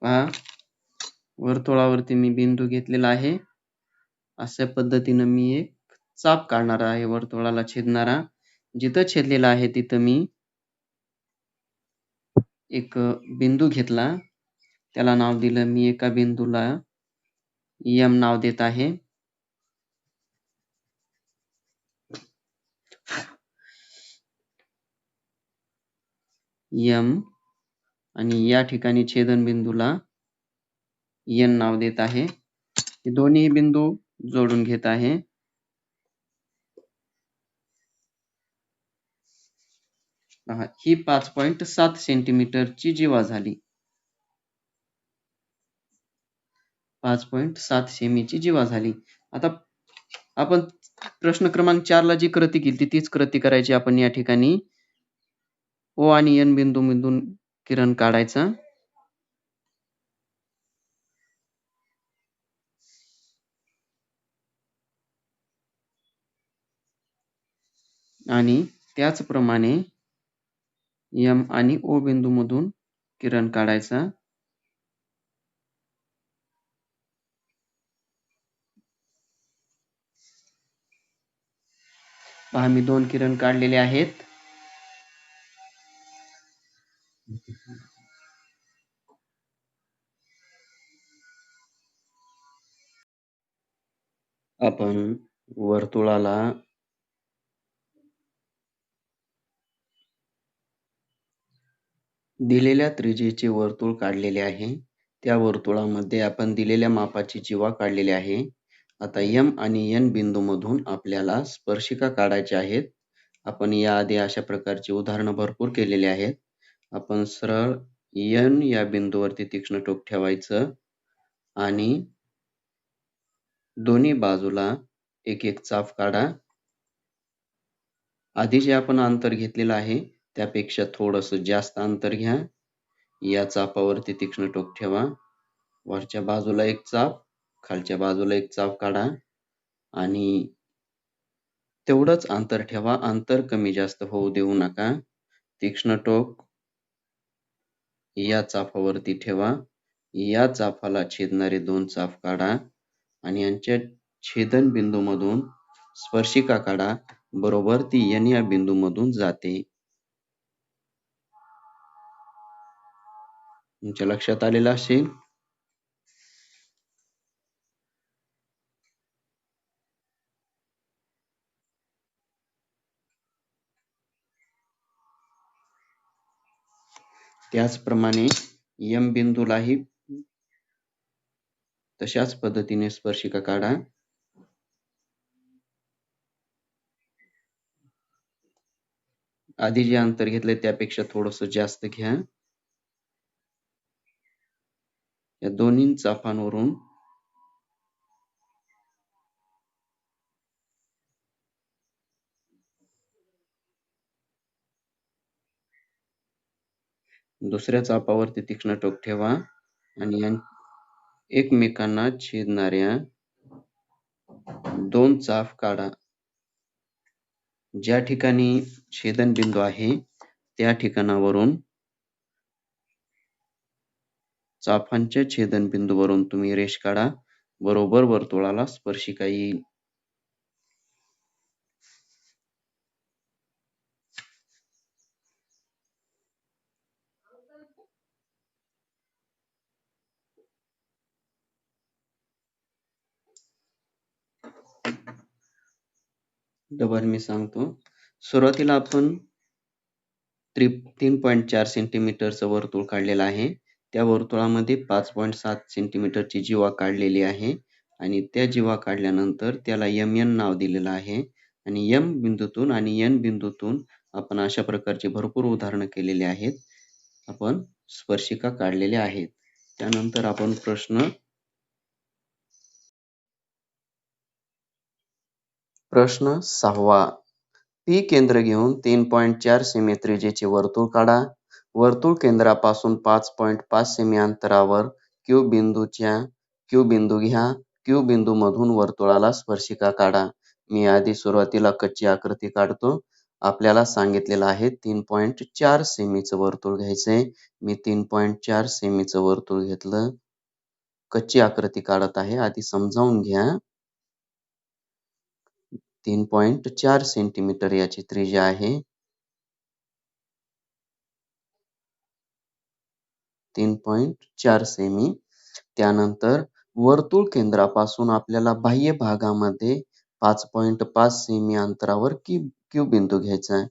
पहा, वर्तुळावरती मी बिंदू घेतलेला आहे. अशा पद्धतीनं मी एक चाप काढणार आहे वर्तुळाला छेदणारा. जिथं छेदलेला आहे तिथं मी एक बिंदू घेतला. त्याला नाव दिलं मी एका बिंदूला एम नाव देत आहे. एम आणि या ठिकाणी छेदनबिंदूला एन नाव देत आहे. हे दोन्ही बिंदू जोडून घेत आहे. ही 5.7 सेंटीमीटरची जीवा झाली. 5.7 सेमीची जीवा झाली. आता आपण प्रश्न क्रमांक 4 ला जी कृती केली तीच कृती करायची आपण या ठिकाणी. ओ आणि एन बिंदूमधून किरण काढायचा. आणि त्याचप्रमाणे एम आणि ओ बिंदूमधून किरण काढायचा. पहा मी 2 किरण काढलेले आहेत. आपण वर्तुळाला दिलेल्या त्रिज्येचे वर्तुळ काढलेले आहे. त्या वर्तुळामध्ये आपण दिलेल्या मापाची जीवा काढलेली आहे. आता एम आणि एन बिंदूमधून आपल्याला स्पर्शिका काढायच्या आहेत. आपण याआधी अशा प्रकारची उदाहरणं भरपूर केलेली आहेत. आपण सरळ एन या बिंदूवरती तीक्ष्ण टोक ठेवायचं आणि दोन्ही बाजूला एक एक चाप काढा. आधी जे आपण अंतर घेतलेलं आहे त्यापेक्षा थोडंसं जास्त अंतर घ्या. या चापावरती तीक्ष्ण टोक ठेवा. वरच्या बाजूला एक चाप, खालच्या बाजूला एक चाप काढा आणि तेवढंच अंतर ठेवा. अंतर कमी जास्त होऊ देऊ नका. तीक्ष्ण टोक या चापावरती ठेवा. या चापाला छेदणारे 2 चाप काढा आणि यांच्या छेदन बिंदूमधून स्पर्शिका काढा. बरोबर ती N या बिंदूमधून जाते. तुमच्या लक्षात आलेलं असेल. त्याचप्रमाणे M बिंदूलाही तशाच पद्धतीने स्पर्शिका काढा. आधी जे अंतर घेतलंय त्यापेक्षा थोडंसं जास्त घ्या. या दोन्ही चापांवरून दुसऱ्या चापावरती तीक्ष्ण टोक ठेवा आणि एकमेकांना छेदणाऱ्या 2 चाप काढा. ज्या ठिकाणी छेदनबिंदू आहे त्या ठिकाणावरून चापांच्या छेदनबिंदूवरून तुम्ही रेष काढा. बरोबर वर्तुळाला स्पर्शिका येईल. डबल मी सांगतो. सुरुवातीला आपण 3.4 सेंटीमीटरचं वर्तुळ काढलेलं आहे. त्या वर्तुळामध्ये 5.7 सेंटीमीटरची जीवा काढलेली आहे आणि त्या जीवा काढल्यानंतर त्याला MN नाव दिलेलं आहे आणि M बिंदूतून आणि N बिंदूतून आपण अशा प्रकारचे भरपूर उदाहरणं केलेली आहेत. आपण स्पर्शिका काढलेल्या आहेत. त्यानंतर आपण प्रश्न 6वा. P केंद्र घेऊन 3.4 सेमी त्रिज्येचे वर्तुळ काढा. वर्तुळ केंद्रापासून 5.5 सेमी अंतरावर Q बिंदू घ्या. Q बिंदूमधून वर्तुळाला स्पर्शिका काढा. मी आधी सुरुवातीला कच्ची आकृती काढतो. आपल्याला सांगितलेलं आहे 3.4 सेमीचं वर्तुळ घ्यायचंय. मी 3.4 सेमीचं वर्तुळ घेतलं. कच्ची आकृती काढत आहे. आधी समजावून घ्या. 3.4 सेंटीमीटर याची त्रिज्या आहे. 3.4 सेमी. त्यानंतर वर्तुळ केंद्रापासून आपल्याला बाह्य भागामध्ये 5.5 सेमी अंतरावर Q बिंदू घ्यायचा आहे.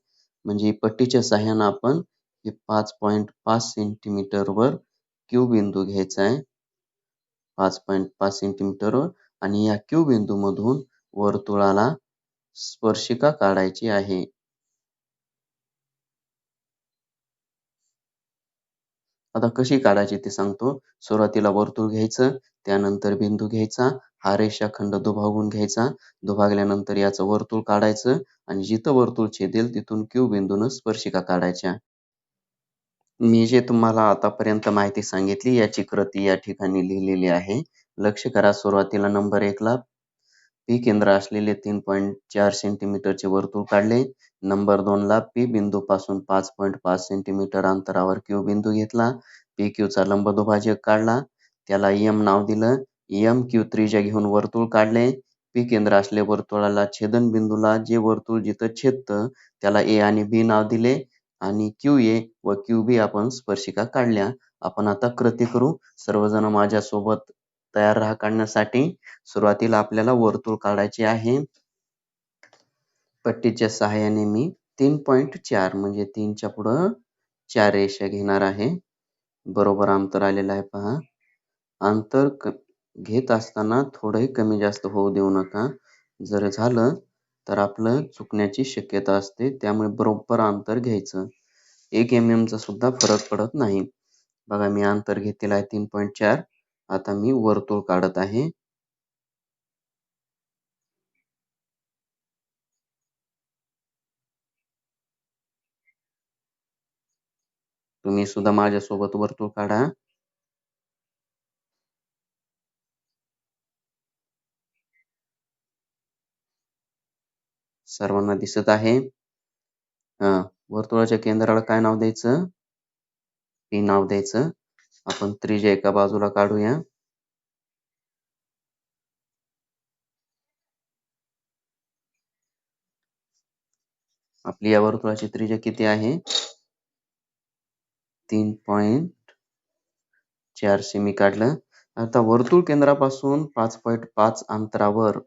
म्हणजे पट्टीच्या सहाय्याने आपण हे 5.5 सेंटीमीटरवर Q बिंदू घ्यायचा आहे. 5.5 सेंटीमीटरवर आणि या Q बिंदूमधून वर्तुळाला स्पर्शिका काढायची आहे. आता कशी काढायची ते सांगतो. सुरुवातीला वर्तुळ घ्यायचं, त्यानंतर बिंदू घ्यायचा, हा रेषाखंड दुभागून घ्यायचा, दुभागल्यानंतर याचं वर्तुळ काढायचं आणि जिथं वर्तुळ छेदेल तिथून Q बिंदूनं स्पर्शिका काढायच्या. मी जे तुम्हाला आतापर्यंत माहिती सांगितली याची कृती या ठिकाणी लिहिलेली आहे. लक्ष करा. सुरुवातीला नंबर 1 ला P केंद्र असलेले 3.4 सेंटीमीटरचे वर्तुळ काढले. नंबर 2 ला P बिंदूपासून 5.5 सेंटीमीटर अंतरावर Q बिंदू घेतला. PQ चा लंबदुभाजक काढला. त्याला M नाव दिलं. MQ त्रिज्या घेऊन वर्तुळ काढले. P केंद्र असलेल्या वर्तुळाला छेदनबिंदूला जे वर्तुळ जिथं छेदतं त्याला A आणि B नाव दिले आणि QA व QB आपण स्पर्शिका काढल्या. आपण आता कृती करू. सर्वजण माझ्यासोबत तयार राहा काढण्यासाठी. सुरुवातीला आपल्याला वर्तुळ काढायचे आहे. पट्टीच्या सहाय्याने मी 3.4 म्हणजे 3च्या पुढं 4 रेषा घेणार आहे. बरोबर अंतर आलेलं आहे पहा. अंतर घेत असताना थोडंही कमी जास्त होऊ देऊ नका. जर झालं तर आपलं चुकण्याची शक्यता असते. त्यामुळे बरोबर अंतर घ्यायचं. 1 mm चा सुद्धा फरक पडत नाही. बघा मी अंतर घेतलेलं आहे 3.4. आता मी वर्तुळ काढत आहे. तुम्ही सुद्धा माझ्यासोबत वर्तुळ काढा. सर्वांना दिसत आहे? वर्तुळाच्या केंद्राला काय नाव द्यायचं? P नाव द्यायचं. आपण त्रिज्या एका बाजूला काढूया. आपली या वर्तुळाची त्रिज्या किती आहे? 3.4 सेमी काढलं. आता वर्तुळ केंद्रापासून 5.5 अंतरावर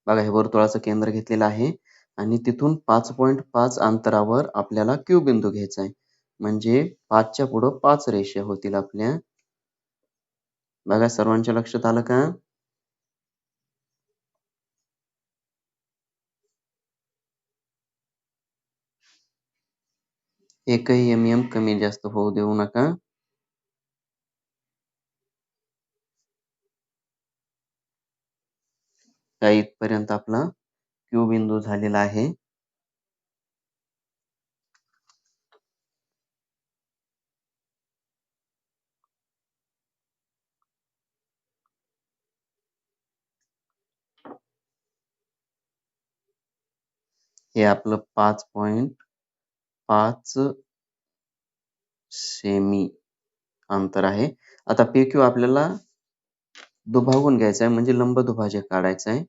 बघा हे वर्तुळाचं केंद्र घेतलेलं आहे आणि तिथून 5.5 अंतरावर आपल्याला Q बिंदू घ्यायचा आहे. म्हणजे 5च्या पुढं 5 रेषा होतील आपल्या. बघा सर्वांच्या लक्षात आलं का? एकही mm कमी जास्त होऊ देऊ नका. त्या इथपर्यंत आपला Q बिंदू झालेला आहे. हे आपलं 5.5 सेमी अंतर आहे. आता PQ आपल्याला दुभागून घ्यायचा आहे म्हणजे लंब दुभाजक काढायचा आहे.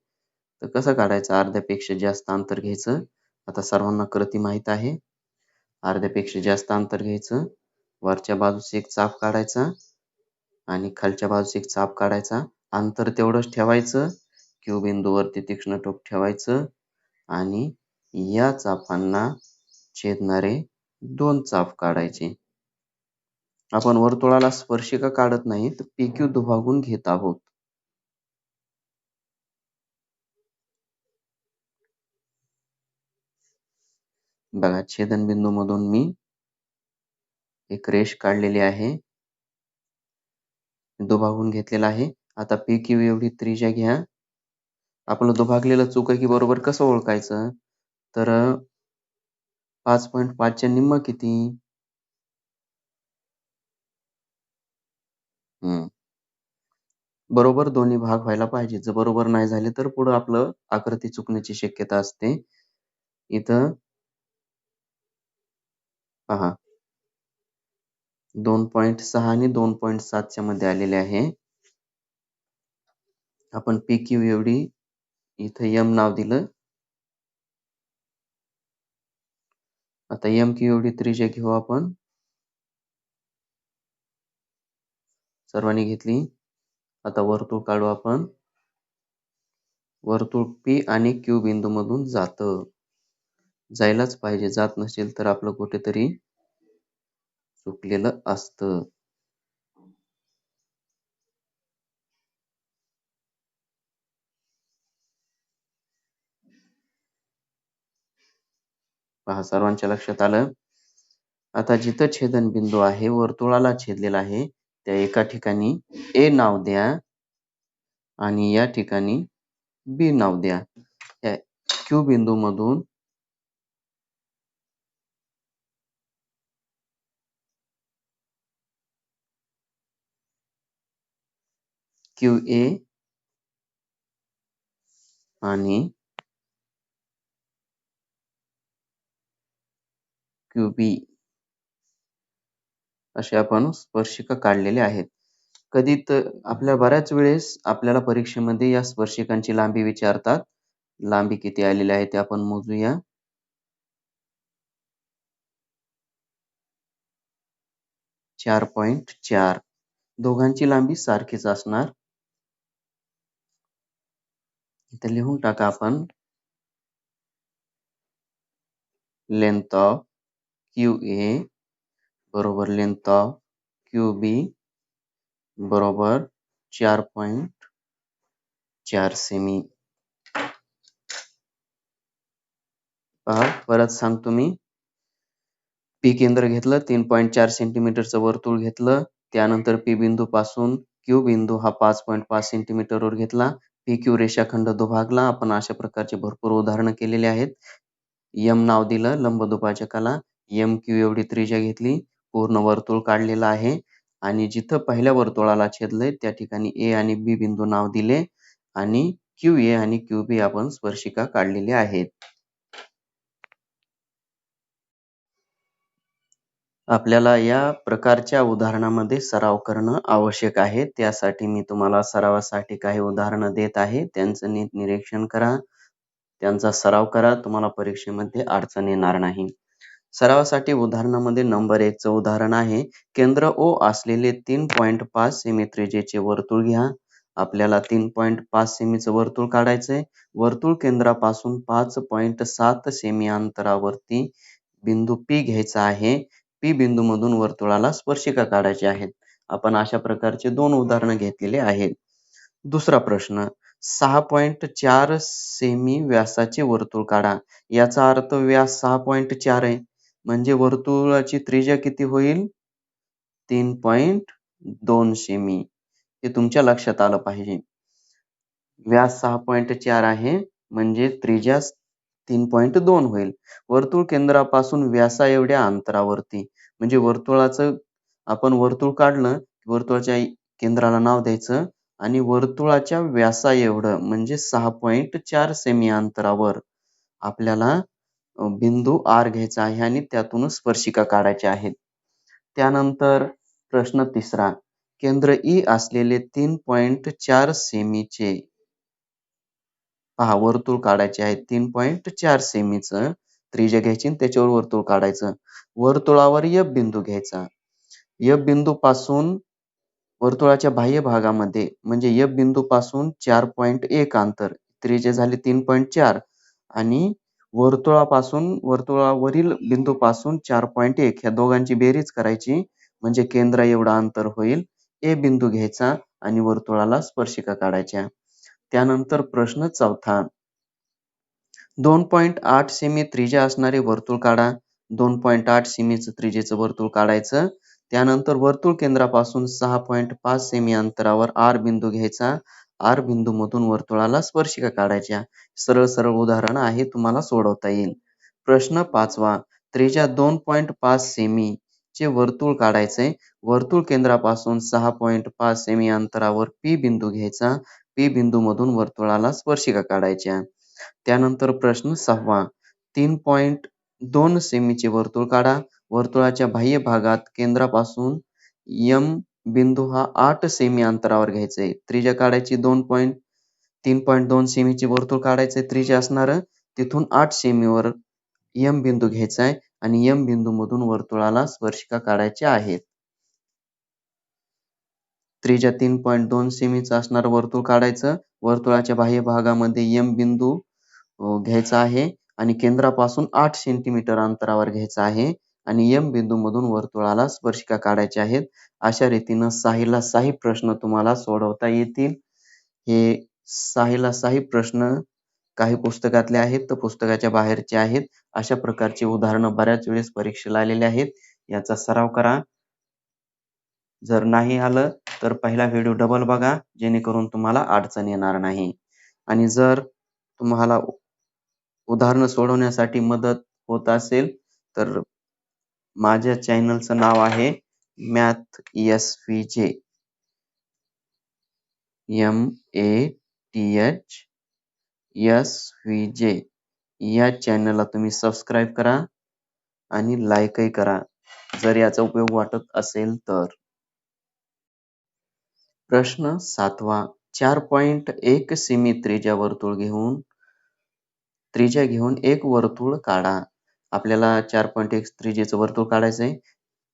तर कसं काढायचं? अर्ध्यापेक्षा जास्त अंतर घ्यायचं. आता सर्वांना कृती माहित आहे. अर्ध्यापेक्षा जास्त अंतर घ्यायचं. वरच्या बाजूस एक चाप काढायचा आणि खालच्या बाजूस एक चाप काढायचा. अंतर तेवढंच ठेवायचं. Q बिंदूवरती तीक्ष्ण टोक ठेवायचं आणि या चापांना छेदणारे 2 चाप काढायचे. आपण वर्तुळाला स्पर्शिका काढत नाही तर PQ दुभागून घेत आहोत. बघा छेदनबिंदू मधून मी एक रेष काढलेली आहे. दुभागून घेतलेला आहे. आता PQ एवढी त्रिज्या घ्या. आपलं दुभागलेलं चौककी बरोबर कसं ओळखायचं? तर 5.5 च्या निम्म किती? बरोबर दोन्ही भाग व्हायला पाहिजे. जर बरोबर नाही झाले तर पुढं आपलं आकृती चुकण्याची शक्यता असते. इथं पहा 2.6 आणि 2.7 च्या मध्ये आलेले आहे. आपण PQ एवढी इथं M नाव दिलं. आता MQ एवढी त्रिज्या घेऊ आपण. सर्वांनी घेतली. आता वर्तुळ काढू आपण. वर्तुळ P आणि Q बिंदू मधून जातं. जायलाच पाहिजे. जात नसेल तर आपलं कुठेतरी चुकलेलं असतं. पहा सर्वांच्या लक्षात आलं. आता जिथं छेदनबिंदू आहे वर्तुळाला छेदलेला आहे त्या एका ठिकाणी A नाव द्या आणि या ठिकाणी B नाव द्या. या Q बिंदू मधून QA आणि QB असे आपण स्पर्शिका काढलेल्या आहेत. कधी तर आपल्या बऱ्याच वेळेस आपल्याला परीक्षेमध्ये या स्पर्शिकांची लांबी विचारतात. लांबी किती आलेली आहे ते आपण मोजूया. 4.4 दोघांची लांबी सारखीच असणार. इथे लिहून टाका आपण. लेंथ ऑफ QA बरोबर लेंथ ऑफ QB बरोबर 4.4 सेमी. पहा परत सांगतो मी. P केंद्र घेतलं 3.4 सेंटीमीटरचं वर्तुळ घेतलं. त्यानंतर P बिंदू पासून Q बिंदू हा 5.5 सेंटीमीटरवर घेतला. PQ रेषाखंड दुभागला. आपण अशा प्रकारचे भरपूर उदाहरणं केलेली आहेत. M नाव दिलं लंब दुभाजकाला. MQ एवढी त्रिज्या घेतली. पूर्ण वर्तुळ काढलेलं आहे आणि जिथं पहिल्या वर्तुळाला छेदलंय त्या ठिकाणी A आणि B बिंदू नाव दिले आणि QA आणि QB आपण स्पर्शिका काढलेल्या आहेत. आपल्याला या प्रकारच्या उदाहरणामध्ये सराव करणं आवश्यक आहे. त्यासाठी मी तुम्हाला सरावासाठी काही उदाहरणं देत आहे. त्यांचं नीट निरीक्षण करा. त्यांचा सराव करा, तुम्हाला परीक्षेमध्ये अडचण येणार नाही. सरावासाठी उदाहरणामध्ये नंबर 1 चं उदाहरण आहे. केंद्र O असलेले 3.5 सेमी त्रिज्येचे वर्तुळ घ्या. आपल्याला 3.5 सेमीचं वर्तुळ काढायचंय. वर्तुळ केंद्रापासून 5.7 सेमी अंतरावरती बिंदू P घ्यायचा आहे. P बिंदूमधून वर्तुळाला स्पर्शिका काढायची आहेत. आपण अशा प्रकारचे 2 उदाहरणं घेतलेले आहेत. दुसरा प्रश्न 6.4 सेमी व्यासाचे वर्तुळ काढा. याचा अर्थ व्यास 6.4 आहे. म्हणजे वर्तुळाची त्रिज्या किती होईल? 3.2 सेमी. हे तुमच्या लक्षात आलं पाहिजे. व्यास 6.4 आहे म्हणजे त्रिज्या 3.2 होईल. वर्तुळ केंद्रापासून व्यासा एवढ्या अंतरावरती म्हणजे वर्तुळाचं आपण वर्तुळ काढलं, वर्तुळाच्या केंद्राला नाव द्यायचं आणि वर्तुळाच्या व्यासा एवढं म्हणजे 6.4 सेमी अंतरावर आपल्याला बिंदू R घ्यायचा आहे आणि त्यातूनच स्पर्शिका काढायच्या आहेत. त्यानंतर प्रश्न तिसरा. केंद्र E असलेले 3.4 सेमीचे पहा वर्तुळ काढायचे आहे. 3.4 सेमीचं त्रिज्या घ्यायची आणि त्याच्यावर वर्तुळ काढायचं. वर्तुळावर F बिंदू घ्यायचा. F बिंदूपासून वर्तुळाच्या बाह्य भागामध्ये म्हणजे F बिंदूपासून 4.1 अंतर, त्रिज्या झाली 3.4 आणि वर्तुळावरील बिंदूपासून 4.1 ह्या दोघांची बेरीज करायची म्हणजे केंद्र एवढं अंतर होईल. A बिंदू घ्यायचा आणि वर्तुळाला स्पर्शिका काढायच्या. त्यानंतर प्रश्न चौथा. 2.8 सेमी त्रिज्या असणारे वर्तुळ काढा. 2.8 सेमीचं त्रिज्येचं वर्तुळ काढायचं. त्यानंतर वर्तुळ केंद्रापासून 6.5 सेमी अंतरावर R बिंदू घ्यायचा. R बिंदूमधून वर्तुळाला स्पर्शिका काढायच्या. सरळ सरळ उदाहरण आहे, तुम्हाला सोडवता येईल. प्रश्न 5वा. त्रिज्या 2.5 सेमी चे वर्तुळ काढायचे. वर्तुळ केंद्रापासून 6.5 सेमी अंतरावर P बिंदू घ्यायचा. P बिंदूमधून वर्तुळाला स्पर्शिका काढायच्या. त्यानंतर प्रश्न 6वा. 3.2 सेमीचे वर्तुळ काढा. वर्तुळाच्या बाह्य भागात केंद्रापासून M बिंदू हा 8 सेमी अंतरावर घ्यायचा. त्रिज्या काढायची 3.2 सेमीचे वर्तुळ काढायचे त्रिज्या असणार. तिथून 8 सेमीवर M बिंदू घ्यायचा आहे आणि M बिंदूमधून वर्तुळाला स्पर्शिका काढायच्या आहेत. त्रिज्या 3.2 सेमीचं असणारं वर्तुळ काढायचं. वर्तुळाच्या बाह्य भागामध्ये M बिंदू घ्यायचा आहे आणि केंद्रापासून 8 सेंटीमीटर अंतरावर घ्यायचा आहे आणि M बिंदूमधून वर्तुळाला स्पर्शिका काढायच्या आहेत. अशा रीतीनं 6ला 6 प्रश्न तुम्हाला सोडवता येतील. हे 6ला 6 प्रश्न काही पुस्तकातले आहेत तर पुस्तकाच्या बाहेरचे आहेत. अशा प्रकारची उदाहरणं बऱ्याच वेळेस परीक्षेला आलेली आहेत. याचा सराव करा. जर नाही आलं तर पहिला व्हिडिओ डबल बघा जेणेकरून तुम्हाला अडचण येणार नाही. आणि जर तुम्हाला उदाहरणं सोडवण्यासाठी मदत होत असेल तर माझ्या चॅनलचं नाव आहे मॅथ SVJ. MATH या चॅनलला तुम्ही सबस्क्राईब करा आणि लाईकही करा जर याचा उपयोग वाटत असेल तर. प्रश्न 7वा. 4.1 सेमी त्रिज्या घेऊन एक वर्तुळ काढा. आपल्याला 4.1 त्रिज्येचं वर्तुळ काढायचंय.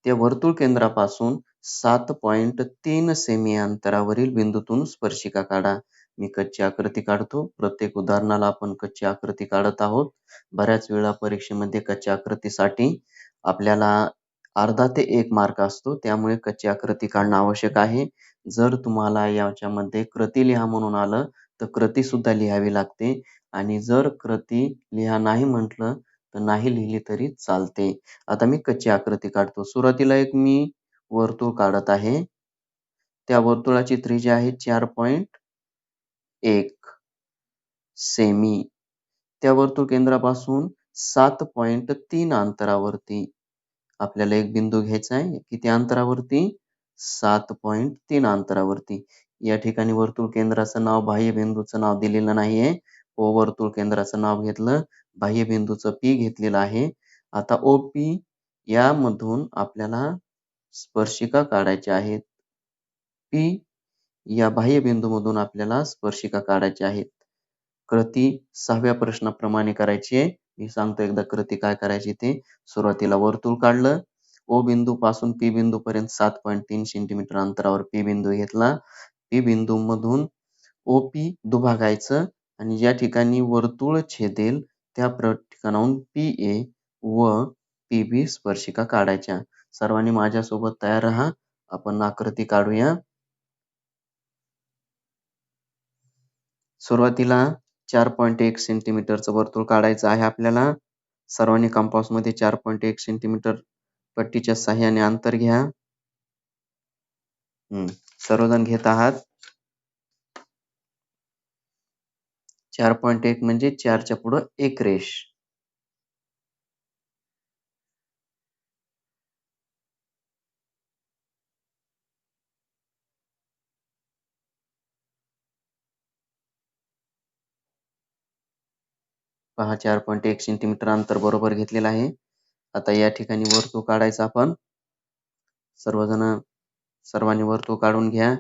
त्या वर्तुळ केंद्रापासून 7.3 सेमी अंतरावरील बिंदूतून स्पर्शिका काढा. मी कच्ची आकृती काढतो. प्रत्येक उदाहरणाला आपण कच्ची आकृती काढत आहोत. बऱ्याच वेळा परीक्षेमध्ये कच्च्या आकृतीसाठी आपल्याला अर्धा ते 1 मार्क असतो. त्यामुळे कच्ची आकृती काढणं आवश्यक आहे. जर तुम्हाला याच्यामध्ये कृती लिहा म्हणून आलं तर कृती सुद्धा लिहावी लागते आणि जर कृती लिहा नाही म्हटलं तर नाही लिहिली तरी चालते. आता मी कच्ची आकृती काढतो. सुरुवातीला एक मी वर्तुळ काढत आहे. त्या वर्तुळाची त्रिज्या आहे 4.1 सेमी. त्या वर्तुळ केंद्रापासून 7.3 अंतरावरती आपल्याला एक बिंदू घ्यायचा आहे. किती अंतरावरती? 7.3 अंतरावरती. या ठिकाणी वर्तुळ केंद्राचं नाव, बाह्य बिंदूचं नाव दिलेलं नाहीये. वर्तुळ केंद्राचं नाव घेतलं. बाह्य बिंदूचं P घेतलेलं आहे. आता OP यामधून आपल्याला स्पर्शिका काढायच्या आहेत. P या बाह्य बिंदूमधून आपल्याला स्पर्शिका काढायच्या आहेत. कृती 6व्या प्रश्नाप्रमाणे करायची आहे. मी सांगतो एकदा कृती काय करायची ते. सुरुवातीला वर्तुळ काढलं. O बिंदू पासून P बिंदू पर्यंत 7.3 सेंटीमीटर अंतरावर P बिंदू घेतला. P बिंदूमधून OP दुभागायचं आणि ज्या ठिकाणी वर्तुळ छेदेल त्या ठिकाणाहून PA व PB स्पर्शिका काढायच्या. सर्वांनी माझ्यासोबत तयार राहा. आपण आकृती काढूया. सुरुवातीला 4.1 सेंटीमीटरचं वर्तुळ काढायचं आहे आपल्याला. सर्वांनी कंपासमध्ये 4.1 सेंटीमीटर पट्टीच्या साहाय्याने अंतर घ्या. सर्वजण घेत आहात. 4.1 म्हणजे 4च्या पुढं एक रेष. पहा 4.1 सेंटीमीटर अंतर बरोबर घेतलेलं आहे. आता या ठिकाणी वर्तुळ काढायचं आपण. सर्वांनी वर्तुळ काढून घ्या.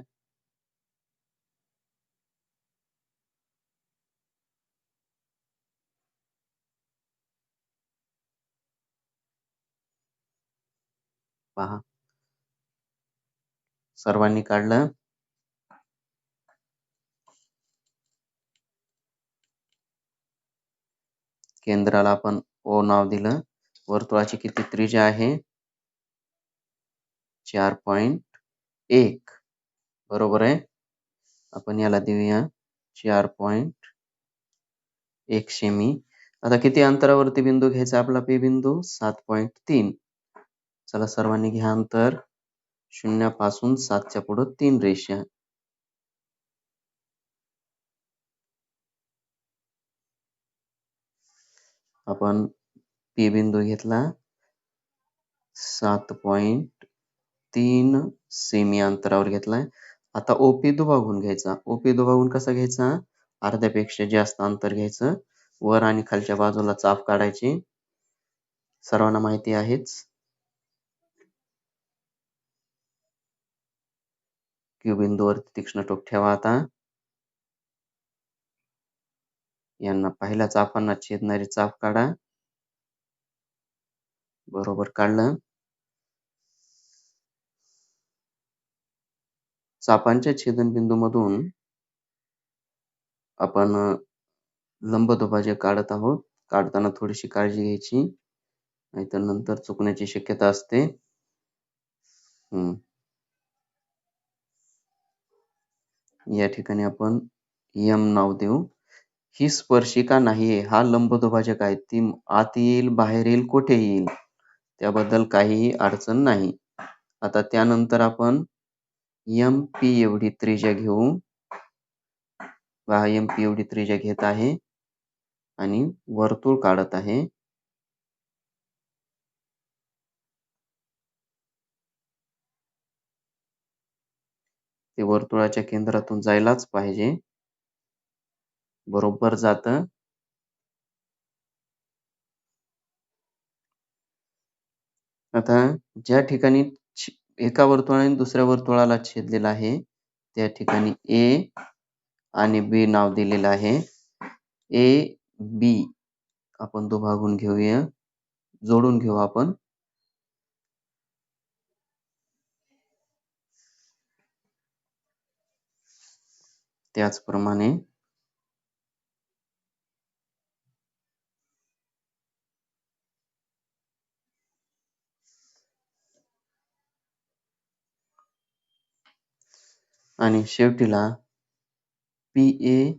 पहा सर्वांनी काढलं. केंद्राला आपण O नाव दिलं. वर्तुळाची किती त्रिज्या आहे? 4.1 बरोबर आहे. आपण याला देऊया 4.1 सेमी. आता किती अंतरावरती बिंदू घ्यायचा आपला P बिंदू? 7.3. चला सर्वांनी घ्या अंतर. 0 पासून 7च्या पुढं 3 रेषा. आपण P बिंदू घेतला. 7.3 सेमी अंतरावर घेतलाय. आता OP दुभागून घ्यायचा. OP दुभागून कसा घ्यायचा? अर्ध्यापेक्षा जास्त अंतर घ्यायचं. वर आणि खालच्या बाजूला चाप काढायची. सर्वांना माहिती आहेच. Q बिंदूवरती तीक्ष्ण टोक ठेवा आता. यांना पहिल्या चापांना छेदणारी चाप काढा. बरोबर काढलं. चापांच्या छेदनबिंदूमधून आपण लंब दुभाजक काढत आहोत. काढताना थोडीशी काळजी घ्यायची, नाहीतर नंतर चुकण्याची शक्यता असते. या ठिकाणी आपण M नाव देऊ. ही स्पर्शिका नाहीये, हा लंब दुभाजक आहे. ती आत येईल, बाहेर येईल, कुठे येईल त्याबद्दल काहीही अडचण नाही. आता त्यानंतर आपण MP एवढी त्रिज्या घेऊ. MP एवढी त्रिज्या घेत आहे आणि वर्तुळ काढत आहे. ते वर्तुळाच्या केंद्रातून जायलाच पाहिजे. बरोबर जातं. आता ज्या ठिकाणी एका वर्तुळाने दुसऱ्या वर्तुळाला छेदलेला आहे त्या ठिकाणी A आणि B नाव दिलेलं आहे. AB आपण दुभागून घेऊया, जोडून घेऊ आपण. त्याचप्रमाणे आणि शेवटीला PA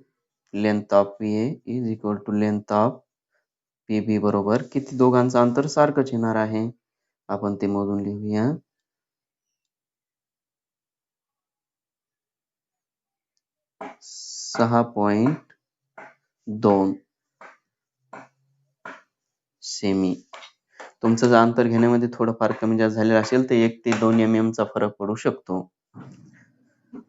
length of PA is equal to length of PB बरोबर किती दोघांचं अंतर सारखंच येणार आहे. आपण ते मोजून लिहूया. 6.2 सेमी. तुमचं जर अंतर घेण्यामध्ये थोडंफार कमी जास्त झालेलं असेल तर 1 ते 2 mm चा फरक पडू शकतो.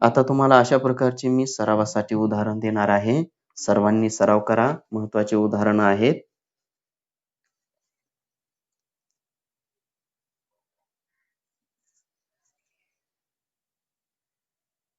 आता तुम्हाला अशा प्रकारचे मी सरावासाठी उदाहरण देणार आहे. सर्वांनी सराव करा. महत्त्वाचे उदाहरणं आहेत.